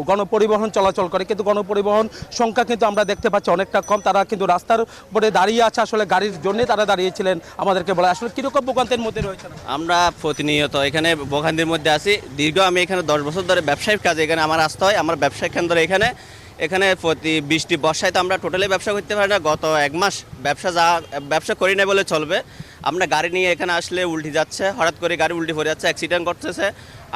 গণপরিবহন চলাচল করে, কিন্তু গণপরিবহন সংখ্যা কিন্তু আমরা দেখতে পাচ্ছি অনেকটা কম। তারা কিন্তু রাস্তার উপরে দাঁড়িয়ে আছে, আসলে গাড়ির জন্য তারা দাঁড়িয়েছিলেন। আমাদেরকে বলে আসলে কীরকম ভোগান্তির মধ্যে রয়েছে? আমরা প্রতিনিয়ত এখানে ভোগান্তির মধ্যে আছি। আমি এখানে 10 বছর ধরে ব্যবসায়িক কাজে এখানে আমার আসতে হয়। আমার ব্যবসায়িক কেন্দ্র এখানে প্রতি বৃষ্টি বর্ষায় তো আমরা টোটালি ব্যবসা করতে পারি না। গত 1 মাস ব্যবসা করি না বলে চলবে। আমরা গাড়ি নিয়ে এখানে আসলে উল্টে যাচ্ছে, হঠাৎ করে গাড়ি উল্টে পড়ে যাচ্ছে, অ্যাক্সিডেন্ট করতেছে।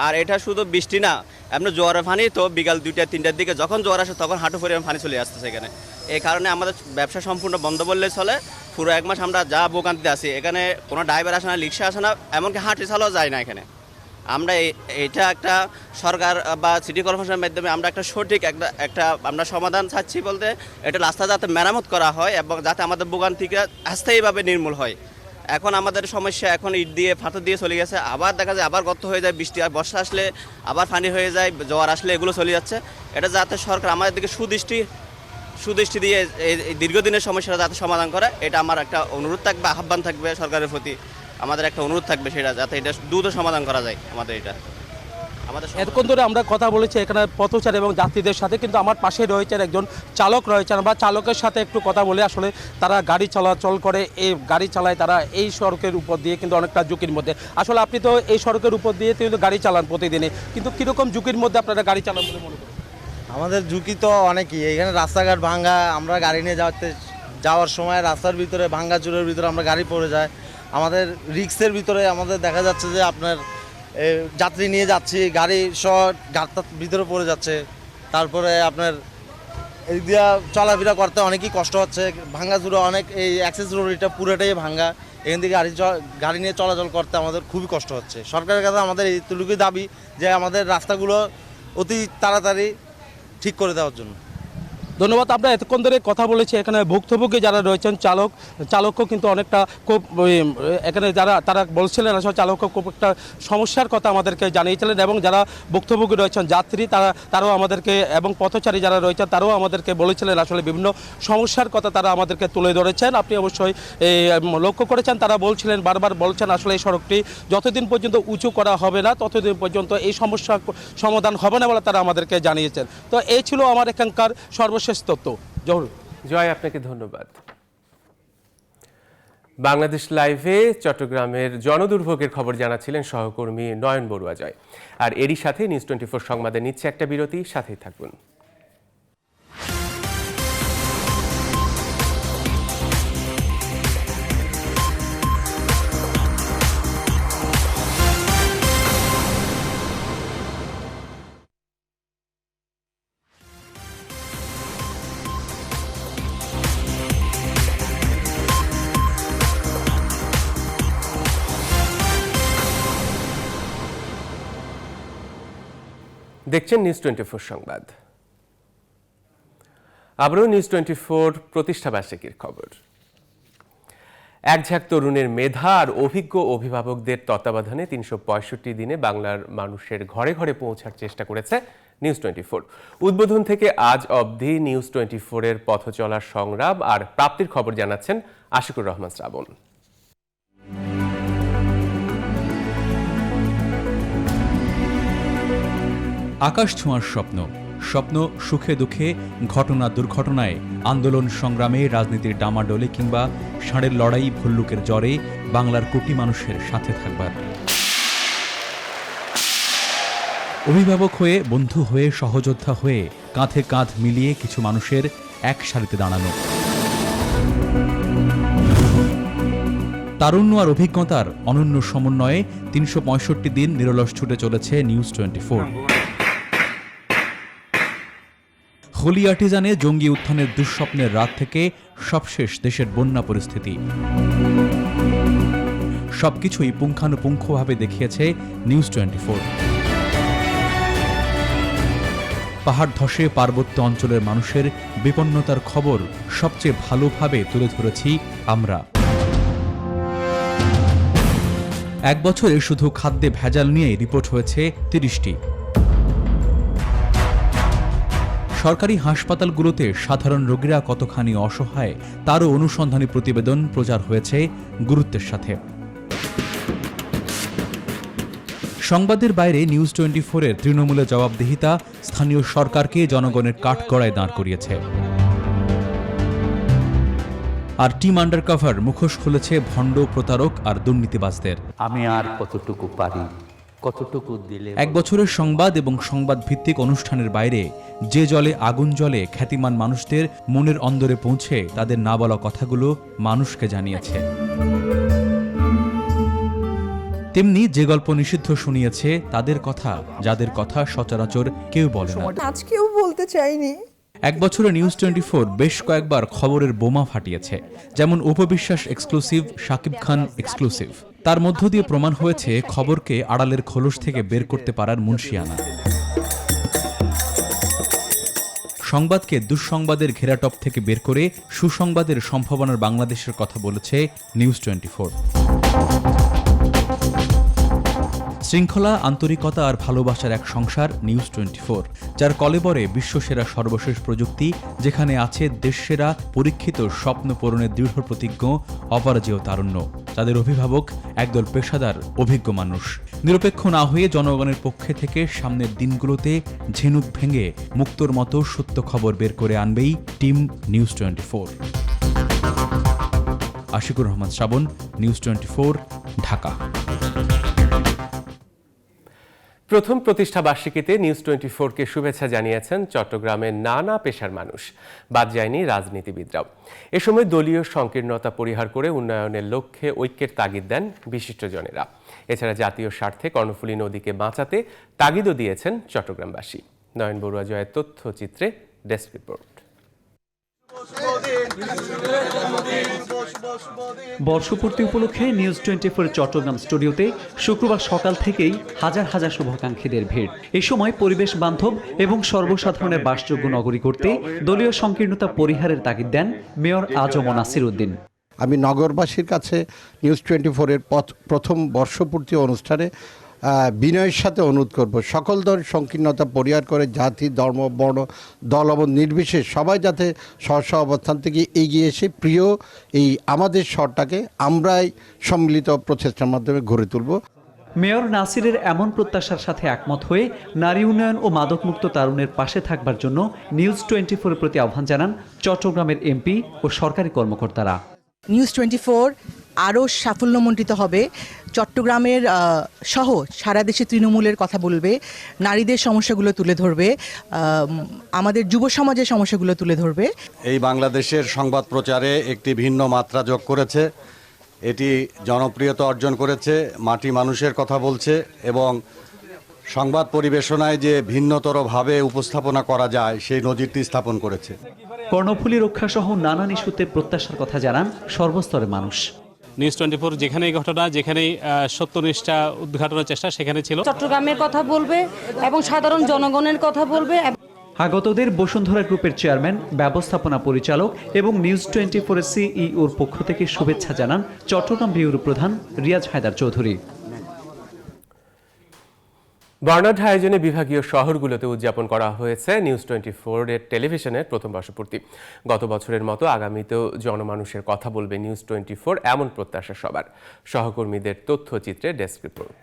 আর এটা শুধু বৃষ্টি না, এমনি জোয়ারের পানি তো বিকাল 2টা-3টার দিকে যখন জোয়ার আসে তখন হাঁটু পরিমাণ পানি চলে আসতেছে এখানে। এই কারণে আমাদের ব্যবসা সম্পূর্ণ বন্ধ বললেই চলে। পুরো 1 মাস আমরা যা ভোগান্তিতে আছি, এখানে কোনো ড্রাইভার আসে না, রিক্সা আসে না, এমনকি হাঁটি চালাও যায় না এখানে। আমরা এটা একটা সরকার বা সিটি কর্পোরেশনের মাধ্যমে আমরা একটা সঠিক একটা আমরা সমাধান চাচ্ছি, বলতে এটা রাস্তা যাতে মেরামত করা হয় এবং যাতে আমাদের ভোগান্তিটা স্থায়ীভাবে নির্মূল হয়। এখন আমাদের সমস্যা, এখন ইট দিয়ে ফাটল দিয়ে চলে গেছে, আবার দেখা যায় আবার গর্ত হয়ে যায়, বৃষ্টি আর বর্ষা আসলে আবার পানি হয়ে যায়, জোয়ার আসলে এগুলো চলে যাচ্ছে। এটা যাতে সরকার আমাদের দিকে সুদৃষ্টি দিয়ে এই দীর্ঘদিনের সমস্যাটা যাতে সমাধান করে, এটা আমার একটা অনুরোধ থাকবে, আহ্বান থাকবে সরকারের প্রতি। আমাদের একটা অনুরোধ থাকবে সেটা, যাতে এটা দ্রুত সমাধান করা যায় আমাদের এটা। এতক্ষণ ধরে আমরা কথা বলেছি এখানে পথচারী এবং যাত্রীদের সাথে, কিন্তু আমার পাশে রয়েছেন একজন চালক রয়েছেন। আমরা চালকের সাথে একটু কথা বলে, আসলে তারা গাড়ি চলাচল করে, এই গাড়ি চালায় তারা এই সড়কের উপর দিয়ে, কিন্তু অনেকটা ঝুঁকির মধ্যে। আসলে আপনি তো এই সড়কের উপর দিয়ে কিন্তু গাড়ি চালান প্রতিদিনে, কিন্তু কীরকম ঝুঁকির মধ্যে আপনারা গাড়ি চালান বলে মনে করেন? আমাদের ঝুঁকি তো অনেকই। এখানে রাস্তাঘাট ভাঙ্গা, আমরা গাড়ি নিয়ে যাওয়ার সময় রাস্তার ভিতরে ভাঙ্গা চুরের ভিতরে আমরা গাড়ি পড়ে যায়। আমাদের রিক্সের ভিতরে আমাদের দেখা যাচ্ছে যে আপনার যাত্রী নিয়ে যাচ্ছি, গাড়ি গাড়টার ভিতরে পড়ে যাচ্ছে। তারপরে আপনার এই দিয়া চলাফেরা করতে অনেকই কষ্ট হচ্ছে। ভাঙ্গা চুরে অনেক, এই অ্যাক্সেস রোড এটা পুরোটাই ভাঙ্গা, এখান থেকে গাড়ি নিয়ে চলাচল করতে আমাদের খুবই কষ্ট হচ্ছে। সরকারের কাছে আমাদের এইটুকুই দাবি যে আমাদের রাস্তাগুলো অতি তাড়াতাড়ি ঠিক করে দেওয়ার জন্য। ধন্যবাদ। আমরা এতক্ষণ ধরে কথা বলেছি, এখানে ভুক্তভোগী যারা রয়েছেন চালকও কিন্তু অনেকটা খুব এখানে তারা বলছিলেন, আসলে চালকও খুব একটা সমস্যার কথা আমাদেরকে জানিয়েছিলেন, এবং যারা ভুক্তভোগী রয়েছেন যাত্রী তারাও আমাদেরকে, এবং পথচারী যারা রয়েছেন তারাও আমাদেরকে বলেছিলেন আসলে বিভিন্ন সমস্যার কথা তারা আমাদেরকে তুলে ধরেছেন। আপনি অবশ্যই লক্ষ্য করেছেন, তারা বলছিলেন, বারবার বলছেন আসলে এই সড়কটি যতদিন পর্যন্ত উঁচু করা হবে না ততদিন পর্যন্ত এই সমস্যার সমাধান হবে না বলে তারা আমাদেরকে জানিয়েছেন। তো এই ছিল আমার এখানকার সর্বশেষ তথ্য। জয়, আপনাকে ধন্যবাদ। বাংলাদেশ লাইভে চট্টগ্রামের জনদুর্ভোগের খবর জানাচ্ছিলেন সহকর্মী নয়ন বড়ুয়া জয়। আর এরই সাথে নিউজ 24 সংবাদে নিচ্ছে একটা বিরতি, সাথেই থাকুন। দেখছেন নিউজ 24 সংবাদ। আবারও নিউজ 24 প্রতিষ্ঠা বার্ষিকীর খবর। এক ঝাঁক তরুণের মেধা আর অভিজ্ঞ অভিভাবকদের তত্ত্বাবধানে 365 দিনে বাংলার মানুষের ঘরে ঘরে পৌঁছার চেষ্টা করেছে নিউজ 24। উদ্বোধন থেকে আজ অবধি নিউজ 24 এর পথ চলার সংগ্রাম আর প্রাপ্তির খবর জানাচ্ছেন আশিকুর রহমান শ্রাবণ। আকাশ ছোঁয়ার স্বপ্ন, স্বপ্ন সুখে দুঃখে, ঘটনা দুর্ঘটনায়, আন্দোলন সংগ্রামে, রাজনীতির ডামাডোলে কিংবা ষাঁড়ের লড়াই ভল্লুকের জ্বরে বাংলার কোটি মানুষের সাথে থাকবার। অভিভাবক হয়ে, বন্ধু হয়ে, সহযোদ্ধা হয়ে, কাঁধে কাঁধ মিলিয়ে কিছু মানুষের এক সারিতে দাঁড়ানো। তারুণ্য আর অভিজ্ঞতার অনন্য সমন্বয়ে 365 দিন নিরলস ছুটে চলেছে নিউজ 24। হোলি আর্টিজানে জঙ্গি উত্থানের দুঃস্বপ্নের রাত থেকে সবশেষ দেশের বন্যা পরিস্থিতি, সবকিছুই পুঙ্খানুপুঙ্খভাবে দেখিয়েছে নিউজ 24। পাহাড় ধসে পার্বত্য অঞ্চলের মানুষের বিপন্নতার খবর সবচেয়ে ভালোভাবে তুলে ধরেছি আমরা। এক বছরে শুধু খাদ্যে ভেজাল নিয়ে রিপোর্ট হয়েছে 30টি। সরকারি হাসপাতালগুলোতে সাধারণ রোগীরা কতখানি অসহায় তারও অনুসন্ধানী প্রতিবেদন প্রচার হয়েছে গুরুত্বের সাথে। সংবাদের বাইরে নিউজ 24 এর তৃণমূলে জবাবদিহিতা স্থানীয় সরকারকে জনগণের কাঠগড়ায় দাঁড় করিয়েছে। আর টিম আন্ডারকভার মুখোশ খুলেছে ভণ্ড, প্রতারক আর দুর্নীতিবাজদের। আমি আর কতটুকু পারি, কতটুকু দিলে। এক বছরের সংবাদ এবং সংবাদ ভিত্তিক অনুষ্ঠানের বাইরে যে জলে আগুন জ্বলে খ্যাতিমান মানুষদের মনের অন্দরে পৌঁছে তাদের না বলা কথাগুলো মানুষকে জানিয়েছে। তেমনি যে গল্প নিষিদ্ধ শুনিয়েছে তাদের কথা, যাদের কথা সচরাচর কেউ বলে না। আজকেও বলতে চাইনি। এক বছরে নিউজ 24 বেশ কয়েকবার খবরের বোমা ফাটিয়েছে, যেমন উপবিশ্বাস এক্সক্লুসিভ, শাকিব খান এক্সক্লুসিভ। তার মধ্য দিয়ে প্রমাণ হয়েছে খবরকে আড়ালের খোলস থেকে বের করতে পারার মুনশিয়ানা। সংবাদকে দুঃসংবাদের ঘেরাটপ থেকে বের করে সুসংবাদের সম্ভাবনার বাংলাদেশের কথা বলেছে নিউজ 24। শৃঙ্খলা, আন্তরিকতা আর ভালোবাসার এক সংসার নিউজ 24, যার কলেবরে বিশ্বসেরা সর্বশেষ প্রযুক্তি, যেখানে আছে দেশসেরা পরীক্ষিত স্বপ্ন পূরণের দৃঢ় প্রতিজ্ঞ অপরাজেয় তারুণ্য, যাদের অভিভাবক একদল পেশাদার অভিজ্ঞ মানুষ। নিরপেক্ষ না হয়ে জনগণের পক্ষে থেকে সামনের দিনগুলোতে ঝিনুক ভেঙে মুক্তোর মতো সত্য খবর বের করে আনবেই টিম নিউজ 24। আশিকুর রহমান শ্রাবণ, নিউজ 24, ঢাকা। প্রথম প্রতিষ্ঠা বার্ষিকীতে নিউজ 24-কে শুভেচ্ছা জানিয়েছেন চট্টগ্রামের নানা পেশার মানুষ, বাদ যায়নি রাজনীতিবিদরাও। এ সময় দলীয় সংকীর্ণতা পরিহার করে উন্নয়নের লক্ষ্যে ঐক্যের তাগিদ দেন বিশিষ্টজনেরা। এছাড়া জাতীয় স্বার্থে কর্ণফুলী নদীকে বাঁচাতে তাগিদও দিয়েছেন চট্টগ্রামবাসী। নয়ন বড়ুয়া জয়ের তথ্যচিত্রে ডেস্ক রিপোর্ট। বর্ষপূর্তি উপলক্ষে নিউজ 24 চট্টগ্রাম স্টুডিওতে শুক্রবার সকাল থেকেই হাজার হাজার শুভাকাঙ্ক্ষীদের ভিড়। এই সময় পরিবেশ বান্ধব এবং সর্বসাধারণের বাসযোগ্য নগরী করতে দলীয় সংকীর্ণতা পরিহারের তাগিদ দেন মেয়র আজম নাসির উদ্দিন। আমি নগরবাসীর কাছে নিউজ 24-এর প্রথম বর্ষপূর্তি অনুষ্ঠানে বিনয়ের সাথে অনুরোধ করব, সকল ধরনের সংকীর্ণতা পরিহার করে জাতি, ধর্ম, বর্ণ, দলবন্ধ নির্বিশেষে সবাই যাতে স্ব অবস্থান থেকে এগিয়ে এসে প্রিয় এই আমাদের শহরটাকে আমরাই সম্মিলিত প্রচেষ্টার মাধ্যমে গড়ে তুলব। মেয়র নাসিরের এমন প্রত্যাশার সাথে একমত হয়ে নারী উন্নয়ন ও মাদকমুক্ত তারুণের পাশে থাকবার জন্য নিউজ 24-এর প্রতি আহ্বান জানান চট্টগ্রামের এমপি ও সরকারি কর্মকর্তারা। নিউজ 24 আরও সাফল্যমণ্ডিত হবে, চট্টগ্রামের সহ সারা দেশে তৃণমূলের কথা বলবে, নারীদের সমস্যাগুলো তুলে ধরবে, আমাদের যুব সমাজের সমস্যাগুলো তুলে ধরবে। এই বাংলাদেশের সংবাদ প্রচারে একটি ভিন্ন মাত্রা যোগ করেছে, এটি জনপ্রিয়তা অর্জন করেছে, মাটি মানুষের কথা বলছে এবং সংবাদ পরিবেশনায় যে ভিন্নতরভাবে উপস্থাপনা করা যায় সেই নজিরটি স্থাপন করেছে। কর্ণফুলী রক্ষা সহ নানান ইস্যুতে প্রত্যাশার কথা জানান সর্বস্তরের মানুষ। নিউজ 24 যেখানেই ঘটনা, যেখানেই সত্যনিষ্ঠা উদ্ঘাটনের চেষ্টা সেখানে ছিল। চট্টগ্রামের কথা বলবে এবং সাধারণ জনগণের কথা বলবে। আগতদের বসুন্ধরা গ্রুপের চেয়ারম্যান, ব্যবস্থাপনা পরিচালক এবং নিউজ 24-এর সিইওর পক্ষ থেকে শুভেচ্ছা জানান চট্টগ্রাম ব্যুরো প্রধান রিয়াজ হায়দার চৌধুরী। বর্ণাঢ্য আয়োজনে বিভাগীয় শহরগুলোতে উদযাপন করা হয়েছে নিউজ 24-এর টেলিভিশনের প্রথম বর্ষপূর্তি। গত বছরের মতো আগামীতেও জনমানুষের কথা বলবে নিউজ 24, এমন প্রত্যাশা সবার। সহকর্মীদের তথ্যচিত্রে ডেস্ক রিপোর্ট।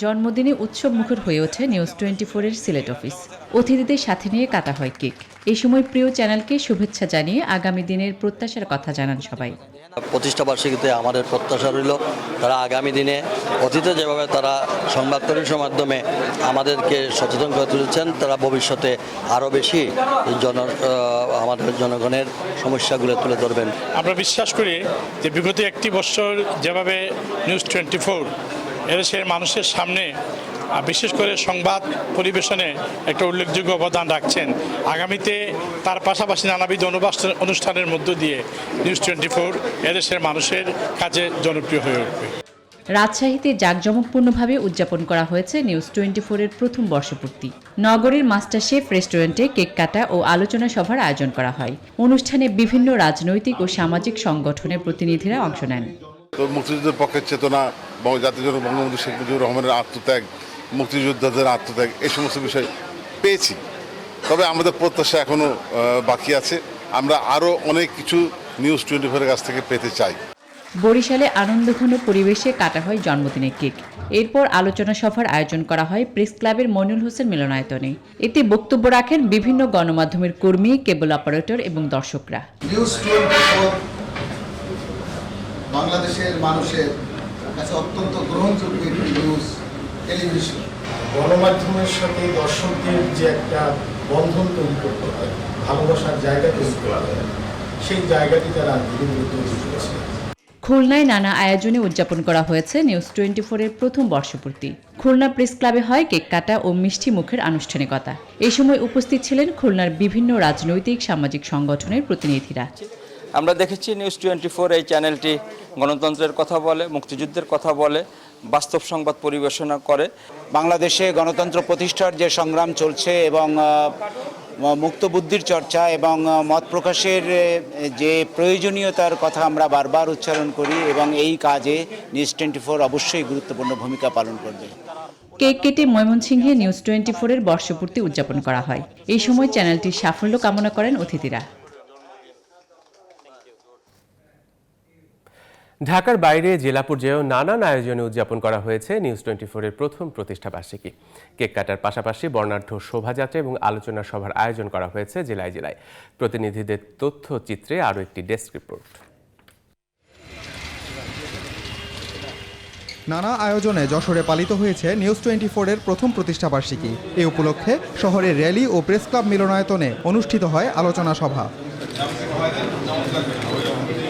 জন্মদিনে উৎসব মুখর হয়ে ওঠে নিউজ 24-এর সিলেট অফিস। অতিথিদের সাথে নিয়ে কাটা হয় কেক। এই সময় প্রিয় চ্যানেলকে শুভেচ্ছা জানিয়ে আগামী দিনের প্রত্যাশার কথা জানান সবাই। প্রতিষ্ঠা বার্ষিকীতে আমাদের প্রত্যাশা রইল তারা আগামী দিনে অতীতে যেভাবে তারা সংবাদ পরিবেশনের মাধ্যমে আমাদেরকে সচেতন করে তুলেছেন, তারা ভবিষ্যতে আরও বেশি আমাদের জনগণের সমস্যাগুলো তুলে ধরবেন। আমরা বিশ্বাস করি যে বিগত একটি বছর যেভাবে নিউজ 24 এদেশের মানুষের সামনে বিশেষ করে সংবাদ পরিবেশনে একটা উল্লেখযোগ্য অবদান রাখছেন, আগামীতে তার পাশাপাশি নানাবিধ অনুষ্ঠানের মধ্য দিয়ে নিউজ 24 এদেশের মানুষের কাছে জনপ্রিয় হয়ে উঠবে। রাজশাহীতে জাঁকজমকপূর্ণভাবে উদযাপন করা হয়েছে নিউজ 24-এর প্রথম বর্ষপূর্তি। নগরীর মাস্টার শেফ রেস্টুরেন্টে কেক কাটা ও আলোচনা সভার আয়োজন করা হয়। অনুষ্ঠানে বিভিন্ন রাজনৈতিক ও সামাজিক সংগঠনের প্রতিনিধিরা অংশ নেন। মুক্তিযুদ্ধের পক্ষের চেতনা, জাতির জনক বঙ্গবন্ধু শেখ মুজিবুর রহমানের আত্মত্যাগ, মুক্তিযোদ্ধাদের আত্মত্যাগ, এই সমস্ত বিষয় পেয়েছি। তবে আমাদের প্রত্যাশা এখনো বাকি আছে। আমরা আরও অনেক কিছু নিউজ 24-এর কাছ থেকে পেতে চাই। বরিশালে আনন্দঘন পরিবেশে কাটা হয় জন্মদিনের কেক। এরপর আলোচনা সভার আয়োজন করা হয় প্রেস ক্লাবের মইনুল হোসেন মিলনায়তনে। এতে বক্তব্য রাখেন বিভিন্ন গণমাধ্যমের কর্মী, কেবল অপারেটর এবং দর্শকরা। নিউজ 24 বাংলাদেশের মানুষের কাছে অত্যন্ত গ্রহণযোগ্য একটি নিউজ টেলিভিশন। গণমাধ্যমের সাথে দর্শকদের যে একটা বন্ধন তৈরি করতে হয়, ভালোবাসার জায়গা তৈরি করতে হয়, সেই জায়গাটি তারা ধীরে ধীরে তৈরি করেছে। খুলনায় নানা আয়োজনে উদযাপন করা হয়েছে নিউজ 24-এর প্রথম বর্ষপূর্তি। খুলনা প্রেস ক্লাবে হয় কেক কাটা ও মিষ্টি মুখের আনুষ্ঠানিকতা। এই সময় উপস্থিত ছিলেন খুলনার বিভিন্ন রাজনৈতিক সামাজিক সংগঠনের প্রতিনিধিরা। আমরা দেখেছি নিউজ 24 এই চ্যানেলটি গণতন্ত্রের কথা বলে, মুক্তিযুদ্ধের কথা বলে, বাস্তব সংবাদ পরিবেশনা করে। বাংলাদেশে গণতন্ত্র প্রতিষ্ঠার যে সংগ্রাম চলছে এবং মুক্ত বুদ্ধির চর্চা এবং মত প্রকাশের যে প্রয়োজনীয়তার কথা আমরা বারবার উচ্চারণ করি এবং এই কাজে নিউজ 24 অবশ্যই গুরুত্বপূর্ণ ভূমিকা পালন করবে। কেক কেটে ময়মনসিংহে নিউজ 24-এর বর্ষপূর্তি উদযাপন করা হয়। এই সময় চ্যানেলটির সাফল্য কামনা করেন অতিথিরা। ঢাকার বাইরে জেলা পর্যায়েও নানান আয়োজনে উদযাপন করা হয়েছে নিউজ 24-এর প্রথম প্রতিষ্ঠা বার্ষিকী। কেক কাটার পাশাপাশি বর্ণাঢ্য শোভাযাত্রা এবং আলোচনা সভার আয়োজন করা হয়েছে জেলায় জেলায়। প্রতিনিধিদের তথ্যচিত্রে আরও একটি ডেস্ক রিপোর্ট। নানা আয়োজনে যশোরে পালিত হয়েছে নিউজ 24-এর প্রথম প্রতিষ্ঠা বার্ষিকী। এ উপলক্ষে শহরের র্যালি ও প্রেস ক্লাব মিলনায়তনে অনুষ্ঠিত হয় আলোচনা সভা।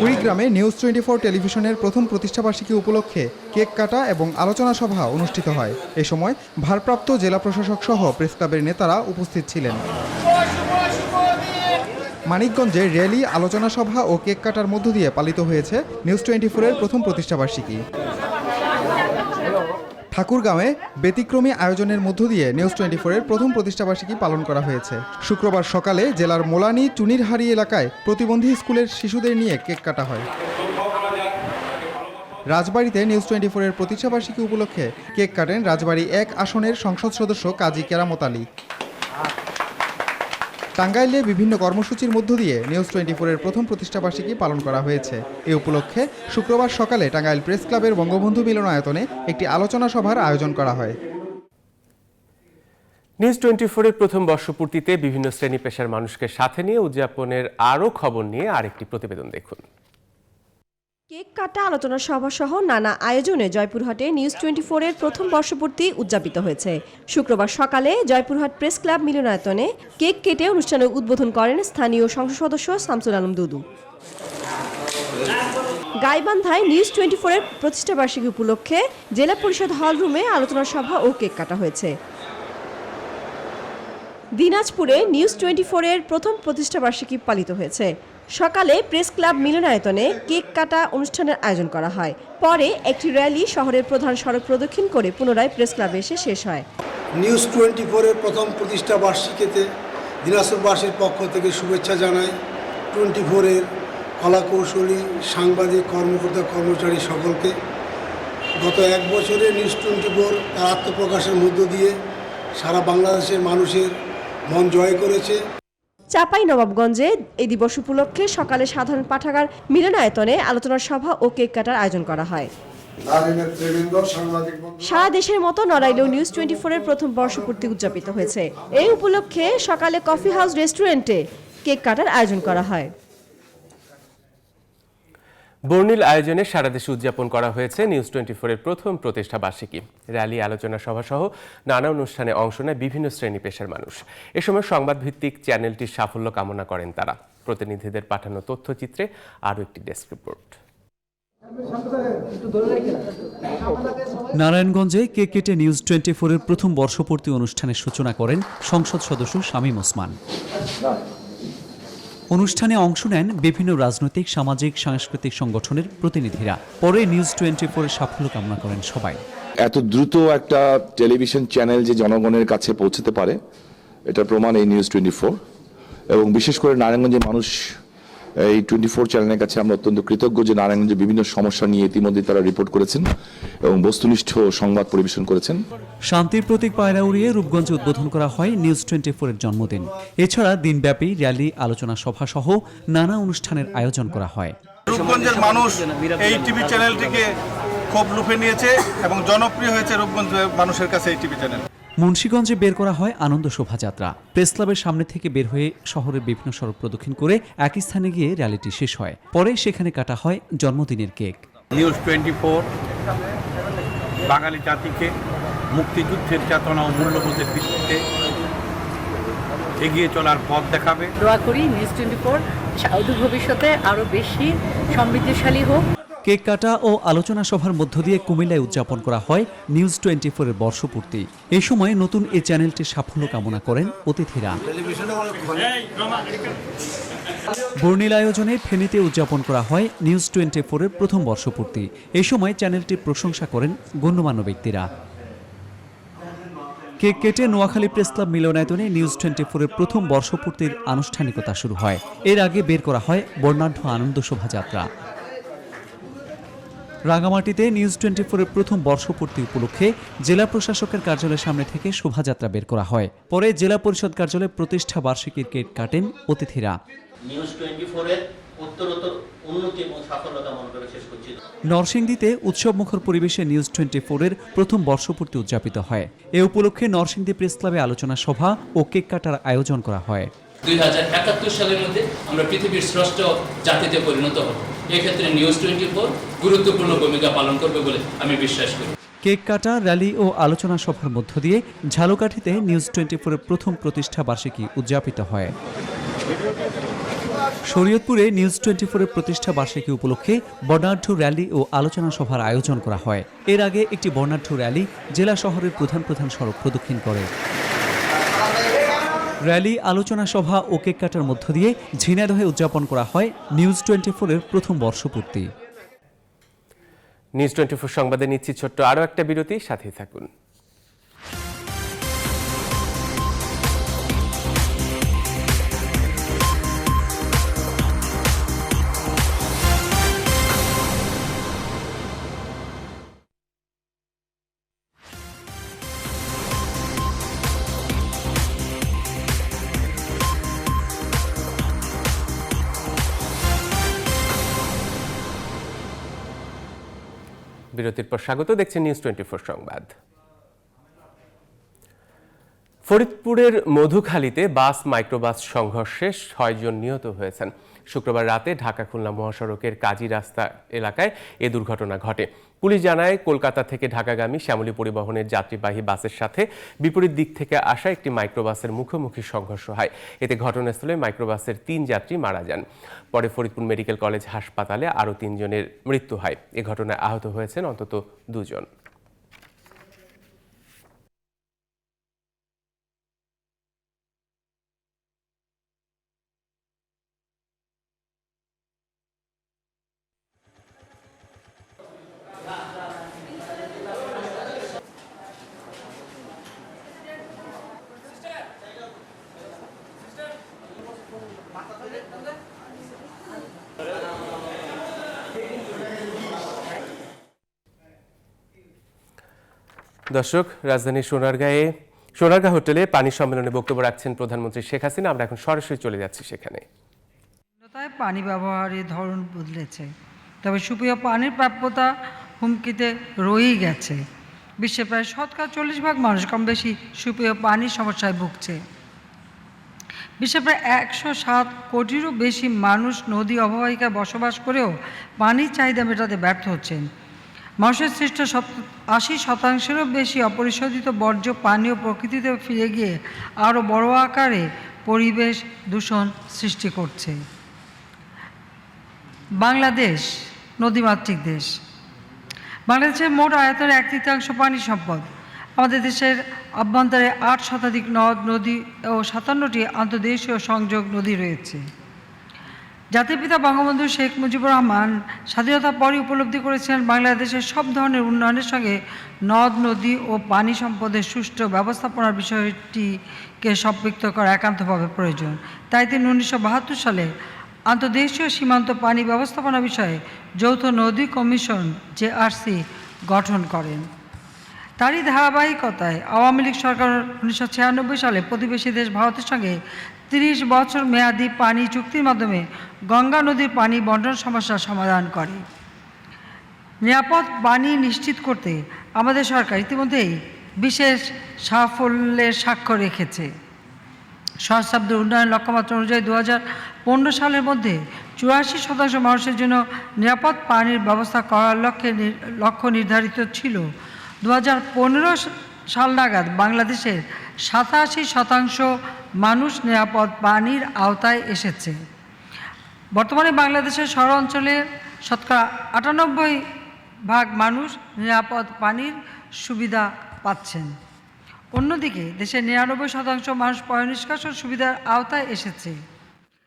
কুড়িগ্রামে নিউজ 24 টেলিভিশনের প্রথম প্রতিষ্ঠাবার্ষিকী উপলক্ষে কেক কাটা এবং আলোচনা সভা অনুষ্ঠিত হয়। এ সময় ভারপ্রাপ্ত জেলা প্রশাসক সহ প্রেস ক্লাবের নেতারা উপস্থিত ছিলেন। মানিকগঞ্জে র্যালি, আলোচনা সভা ও কেক কাটার মধ্য দিয়ে পালিত হয়েছে নিউজ 24-এর প্রথম প্রতিষ্ঠাবার্ষিকী। ঠাকুরগাঁওয়ে ব্যতিক্রমী আয়োজনের মধ্য দিয়ে নিউজ 24-এর প্রথম প্রতিষ্ঠাবার্ষিকী পালন করা হয়েছে। শুক্রবার সকালে জেলার মোলানি চুনিরহারি এলাকায় প্রতিবন্ধী স্কুলের শিশুদের নিয়ে কেক কাটা হয়। রাজবাড়ীতে নিউজ 24-এর প্রতিষ্ঠাবার্ষিকী উপলক্ষে কেক কাটেন রাজবাড়ী 1 আসনের সংসদ সদস্য কাজী কেরামত আলী। টাঙ্গাইলে বিভিন্ন কর্মসূচির মধ্য দিয়ে নিউজ 24-এর প্রথম প্রতিষ্ঠাবার্ষিকী পালন করা হয়েছে। এ উপলক্ষে শুক্রবার সকালে টাঙ্গাইল প্রেস ক্লাবের বঙ্গবন্ধু মিলনায়তনে একটি আলোচনা সভার আয়োজন করা হয়। নিউজ 24-এর প্রথম বর্ষপূর্তিতে বিভিন্ন শ্রেণী পেশার মানুষকে সাথে নিয়ে উদযাপনের আরও খবর নিয়ে আরেকটি প্রতিবেদন দেখুন। কেক কাটা, আলোচনা সভা সহ নানা আয়োজনে জয়পুরহাটে নিউজ 24-এর প্রথম বর্ষপূর্তি উদযাপিত হয়েছে। শুক্রবার সকালে জয়পুরহাট প্রেস ক্লাব মিলনায়তনে কেক কেটে অনুষ্ঠানের উদ্বোধন করেন স্থানীয় সংসদ সদস্য শামসুল আলম দুদু। গাইবান্ধায় নিউজ 24-এর প্রতিষ্ঠাবার্ষিকী উপলক্ষে জেলা পরিষদ হল রুমে আলোচনা সভা ও কেক কাটা হয়েছে। দিনাজপুরে নিউজ 24-এর প্রথম প্রতিষ্ঠাবার্ষিকী পালিত হয়েছে। সকালে প্রেস ক্লাব মিলনায়তনে কেক কাটা অনুষ্ঠানের আয়োজন করা হয়। পরে একটি র্যালি শহরের প্রধান সড়ক প্রদক্ষিণ করে পুনরায় প্রেস ক্লাবে এসে শেষ হয়। নিউজ 24-এর প্রথম প্রতিষ্ঠা বার্ষিকীতে দিনাজপুরবাসীর পক্ষ থেকে শুভেচ্ছা জানাই 24-এর কলাকৌশলী, সাংবাদিক, কর্মকর্তা, কর্মচারী সকলকে। গত এক বছরে নিউজ 24 তার আত্মপ্রকাশের মধ্য দিয়ে সারা বাংলাদেশের মানুষের মন জয় করেছে। চাঁপাইনবাবগঞ্জে এই দিবস উপলক্ষে সকালে সাধারণ পাঠাগার মিলনায়তনে আলোচনা সভা ও কেক কাটার আয়োজন করা হয়। সারা দেশের মতো নড়াইলেও নিউজ 24-এর প্রথম বর্ষপূর্তি উদযাপিত হয়েছে। এই উপলক্ষে সকালে কফি হাউস রেস্টুরেন্টে কেক কাটার আয়োজন করা হয়। বর্ণিল আয়োজনে সারা দেশে উদযাপন করা হয়েছে নিউজ 24-এর প্রথম প্রতিষ্ঠা বার্ষিকী। র্যালি, আলোচনা সভা সহ নানা অনুষ্ঠানে অংশ নেয় বিভিন্ন শ্রেণী পেশার মানুষ। এ সময় সংবাদ ভিত্তিক চ্যানেলটির সাফল্য কামনা করেন তারা। প্রতিনিধিদের পাঠানো তথ্যচিত্রে আরও একটি ডেস্ক রিপোর্ট। নারায়ণগঞ্জে কেক কেটে নিউজ 24-এর প্রথম বর্ষপূর্তি অনুষ্ঠানের সূচনা করেন সংসদ সদস্য শামীম ওসমান। অনুষ্ঠানে অংশ নেন বিভিন্ন রাজনৈতিক, সামাজিক, সাংস্কৃতিক সংগঠনের প্রতিনিধিরা। পরে নিউজ 24-এর সাফল্য কামনা করেন সবাই। এত দ্রুত একটা টেলিভিশন চ্যানেল যে জনগণের কাছে পৌঁছতে পারে, এটার প্রমাণ এই নিউজ 24। এবং বিশেষ করে নারায়ণগঞ্জের মানুষ এই 24 চ্যানেলের কাছে আমরা অত্যন্ত কৃতজ্ঞ যে নারায়ণগঞ্জে বিভিন্ন সমস্যা নিয়ে ইতিমধ্যে তারা রিপোর্ট করেছেন এবং বস্তুনিষ্ঠ সংবাদ পরিবেশন করেছেন। শান্তির প্রতীক পায়রা উড়িয়ে রূপগঞ্জে উদ্বোধন করা হয় নিউজ 24-এর জন্মদিন। এছাড়া দিনব্যাপী র্যালি, আলোচনা সভা সহ নানা অনুষ্ঠানের আয়োজন করা হয়। রূপগঞ্জের মানুষ এই টিভি চ্যানেলটিকে খুব লুফে নিয়েছে এবং জনপ্রিয় হয়েছে রূপগঞ্জের মানুষের কাছে এই টিভি চ্যানেল। মুন্সিগঞ্জে বের করা হয় আনন্দ শোভাযাত্রা। প্রেস ক্লাবের সামনে থেকে বের হয়ে শহরের বিভিন্ন সড়ক প্রদক্ষিণ করে একই স্থানে গিয়ে র্যালিটি শেষ হয়। পরে সেখানে কাটা হয় জন্মদিনের কেক। নিউজ 24 বাঙালি জাতিকে মুক্তিযুদ্ধের চেতনা ও মূল্যবোধের ভিত্তিতে এগিয়ে চলার পথ দেখাবে। দোয়া করি নিউজ 24 অদূর ভবিষ্যতে আরো বেশি সমৃদ্ধশালী হোক। কেক কাটা ও আলোচনা সভার মধ্য দিয়ে কুমিল্লায় উদযাপন করা হয় নিউজ 24-এর বর্ষপূর্তি। এই সময় নতুন এই চ্যানেলটির সাফল্য কামনা করেন অতিথিরা। বর্ণিল আয়োজনে ফেনীতে উদযাপন করা হয় নিউজ 24-এর প্রথম বর্ষপূর্তি। এই সময় চ্যানেলটির প্রশংসা করেন গণ্যমান্য ব্যক্তিরা। কেক কেটে নোয়াখালী প্রেস ক্লাব মিলনায়তনে নিউজ 24-এর প্রথম বর্ষপূর্তির আনুষ্ঠানিকতা শুরু হয়। এর আগে বের করা হয় বর্ণাঢ্য আনন্দ শোভাযাত্রা। রাঙামাটিতে নিউজ 24-এর প্রথম বর্ষপূর্তি উপলক্ষে জেলা প্রশাসকের কার্যালয়ের সামনে থেকে শোভাযাত্রা বের করা হয়। পরে জেলা পরিষদ কার্যালয়ে প্রতিষ্ঠা বার্ষিকীর কেক কাটেন অতিথিরা। নিউজ 24-এর উত্তরোত্তর উন্নতি এবং সাফল্য কামনা করে শেষ করছি। নরসিংদীতে উৎসবমুখর পরিবেশে নিউজ 24-এর প্রথম বর্ষপূর্তি উদযাপিত হয়। এ উপলক্ষে নরসিংদী প্রেস ক্লাবে আলোচনা সভা ও কেক কাটার আয়োজন করা হয়। 2071 সালের মধ্যে আমরা পৃথিবীর শ্রেষ্ঠ জাতিতে পরিণত হব। এক্ষেত্রে নিউজ 24 গুরুত্বপূর্ণ ভূমিকা পালন করবে বলে আমি বিশ্বাস করি। কেক কাটা, র্যালি ও আলোচনা সভার মধ্য দিয়ে ঝালকাঠিতে নিউজ 24-এর প্রথম প্রতিষ্ঠা বার্ষিকী উদযাপিত হয়। শরীয়তপুরে নিউজ 24-এর প্রতিষ্ঠা বার্ষিকী উপলক্ষে বর্ণাঢ্য র্যালি ও আলোচনা সভার আয়োজন করা হয়। এর আগে একটি বর্ণাঢ্য র্যালি জেলা শহরের প্রধান প্রধান সড়ক প্রদক্ষিণ করে। র্যালি, আলোচনা সভা ও কেক কাটার মধ্য দিয়ে ঝিনাইদহে উদযাপন করা হয় নিউজ 24-এর প্রথম বর্ষপূর্তি। নিউজ 24 সংবাদে নিচ্ছি ছোট্ট আরও একটা বিরতি, সাথেই থাকুন। বিরতির পর স্বাগত, দেখছেন নিউজ 24 সংবাদ। ফরিদপুরের মধুখালীতে বাস মাইক্রোবাস সংঘর্ষে 6 জন নিহত হয়েছেন। শুক্রবার রাতে ঢাকা খুলনা মহাসড়কের কাজী রাস্তা এলাকায় এ দুর্ঘটনা ঘটে। পুলিশ জানায়, কলকাতা থেকে ঢাকাগামী শ্যামলী পরিবহনের যাত্রীবাহী বাসের সাথে বিপরীত দিক থেকে আসা একটি মাইক্রোবাসের মুখোমুখি সংঘর্ষ হয়। এতে ঘটনাস্থলে মাইক্রোবাসের 3 যাত্রী মারা যান। পরে ফরিদপুর মেডিকেল কলেজ হাসপাতালে আরও 3 জনের মৃত্যু হয়। এ ঘটনায় আহত হয়েছেন অন্তত 2 জন। দর্শক, রাজধানীর সোনারগাঁ হোটেলে পানি সম্মেলনে বক্তব্য রাখছেন প্রধানমন্ত্রী শেখ হাসিনা। আমরা এখন সরাসরি চলে যাচ্ছি সেখানে। পানি ব্যবহারের ধরন বদলেছে, তবে সুপেয় পানির প্রাপ্যতা হুমকিতে রয়েই গেছে। বিশ্বে প্রায় 40% মানুষ কম বেশি সুপেয় পানির সমস্যায় ভুগছে। বিশ্বে প্রায় 107 কোটিরও বেশি মানুষ নদী অববাহিকায় বসবাস করেও পানির চাহিদা মেটাতে ব্যর্থ হচ্ছেন। মানুষের সৃষ্ট 80%-এরও বেশি অপরিশোধিত বর্জ্য পানীয় প্রকৃতিতে ফিরে গিয়ে আরও বড় আকারে পরিবেশ দূষণ সৃষ্টি করছে। বাংলাদেশ নদীমাতৃক দেশ। বাংলাদেশের মোট আয়তনের 1/3 পানি সম্পদ। আমাদের দেশের অভ্যন্তরে 8 শতাধিক নদ নদী ও 57টি আন্তর্দেশীয় সংযোগ নদী রয়েছে। জাতির পিতা বঙ্গবন্ধু শেখ মুজিবুর রহমান স্বাধীনতার পরই উপলব্ধি করেছিলেন বাংলাদেশের সব ধরনের উন্নয়নের সঙ্গে নদ নদী ও পানি সম্পদের সুষ্ঠু ব্যবস্থাপনার বিষয়টিকে সম্পৃক্ত করা একান্তভাবে প্রয়োজন। তাই তিনি 1972 সালে আন্তর্দেশীয় সীমান্ত পানি ব্যবস্থাপনা বিষয়ে যৌথ নদী কমিশন JRC গঠন করেন। তারই ধারাবাহিকতায় আওয়ামী লীগ সরকার 1996 সালে প্রতিবেশী দেশ ভারতের সঙ্গে 30 বছর মেয়াদী পানি চুক্তির মাধ্যমে গঙ্গা নদীর পানি বন্টন সমস্যার সমাধান করে। নিরাপদ পানি নিশ্চিত করতে আমাদের সরকার ইতিমধ্যেই বিশেষ সাফল্যের স্বাক্ষর রেখেছে। সহস্রাব্দ উন্নয়ন লক্ষ্যমাত্রা অনুযায়ী 2015 সালের মধ্যে 84% মানুষের জন্য নিরাপদ পানির ব্যবস্থা করার লক্ষ্য নির্ধারিত ছিল। 2015 সাল নাগাদ বাংলাদেশের 87% মানুষ নিরাপদ পানির আওতায় এসেছে। বর্তমানে বাংলাদেশের শহর অঞ্চলের 98% মানুষ নিরাপদ পানির সুবিধা পাচ্ছেন। অন্যদিকে দেশের 99% মানুষ পয় নিষ্কাশন সুবিধার আওতায় এসেছে।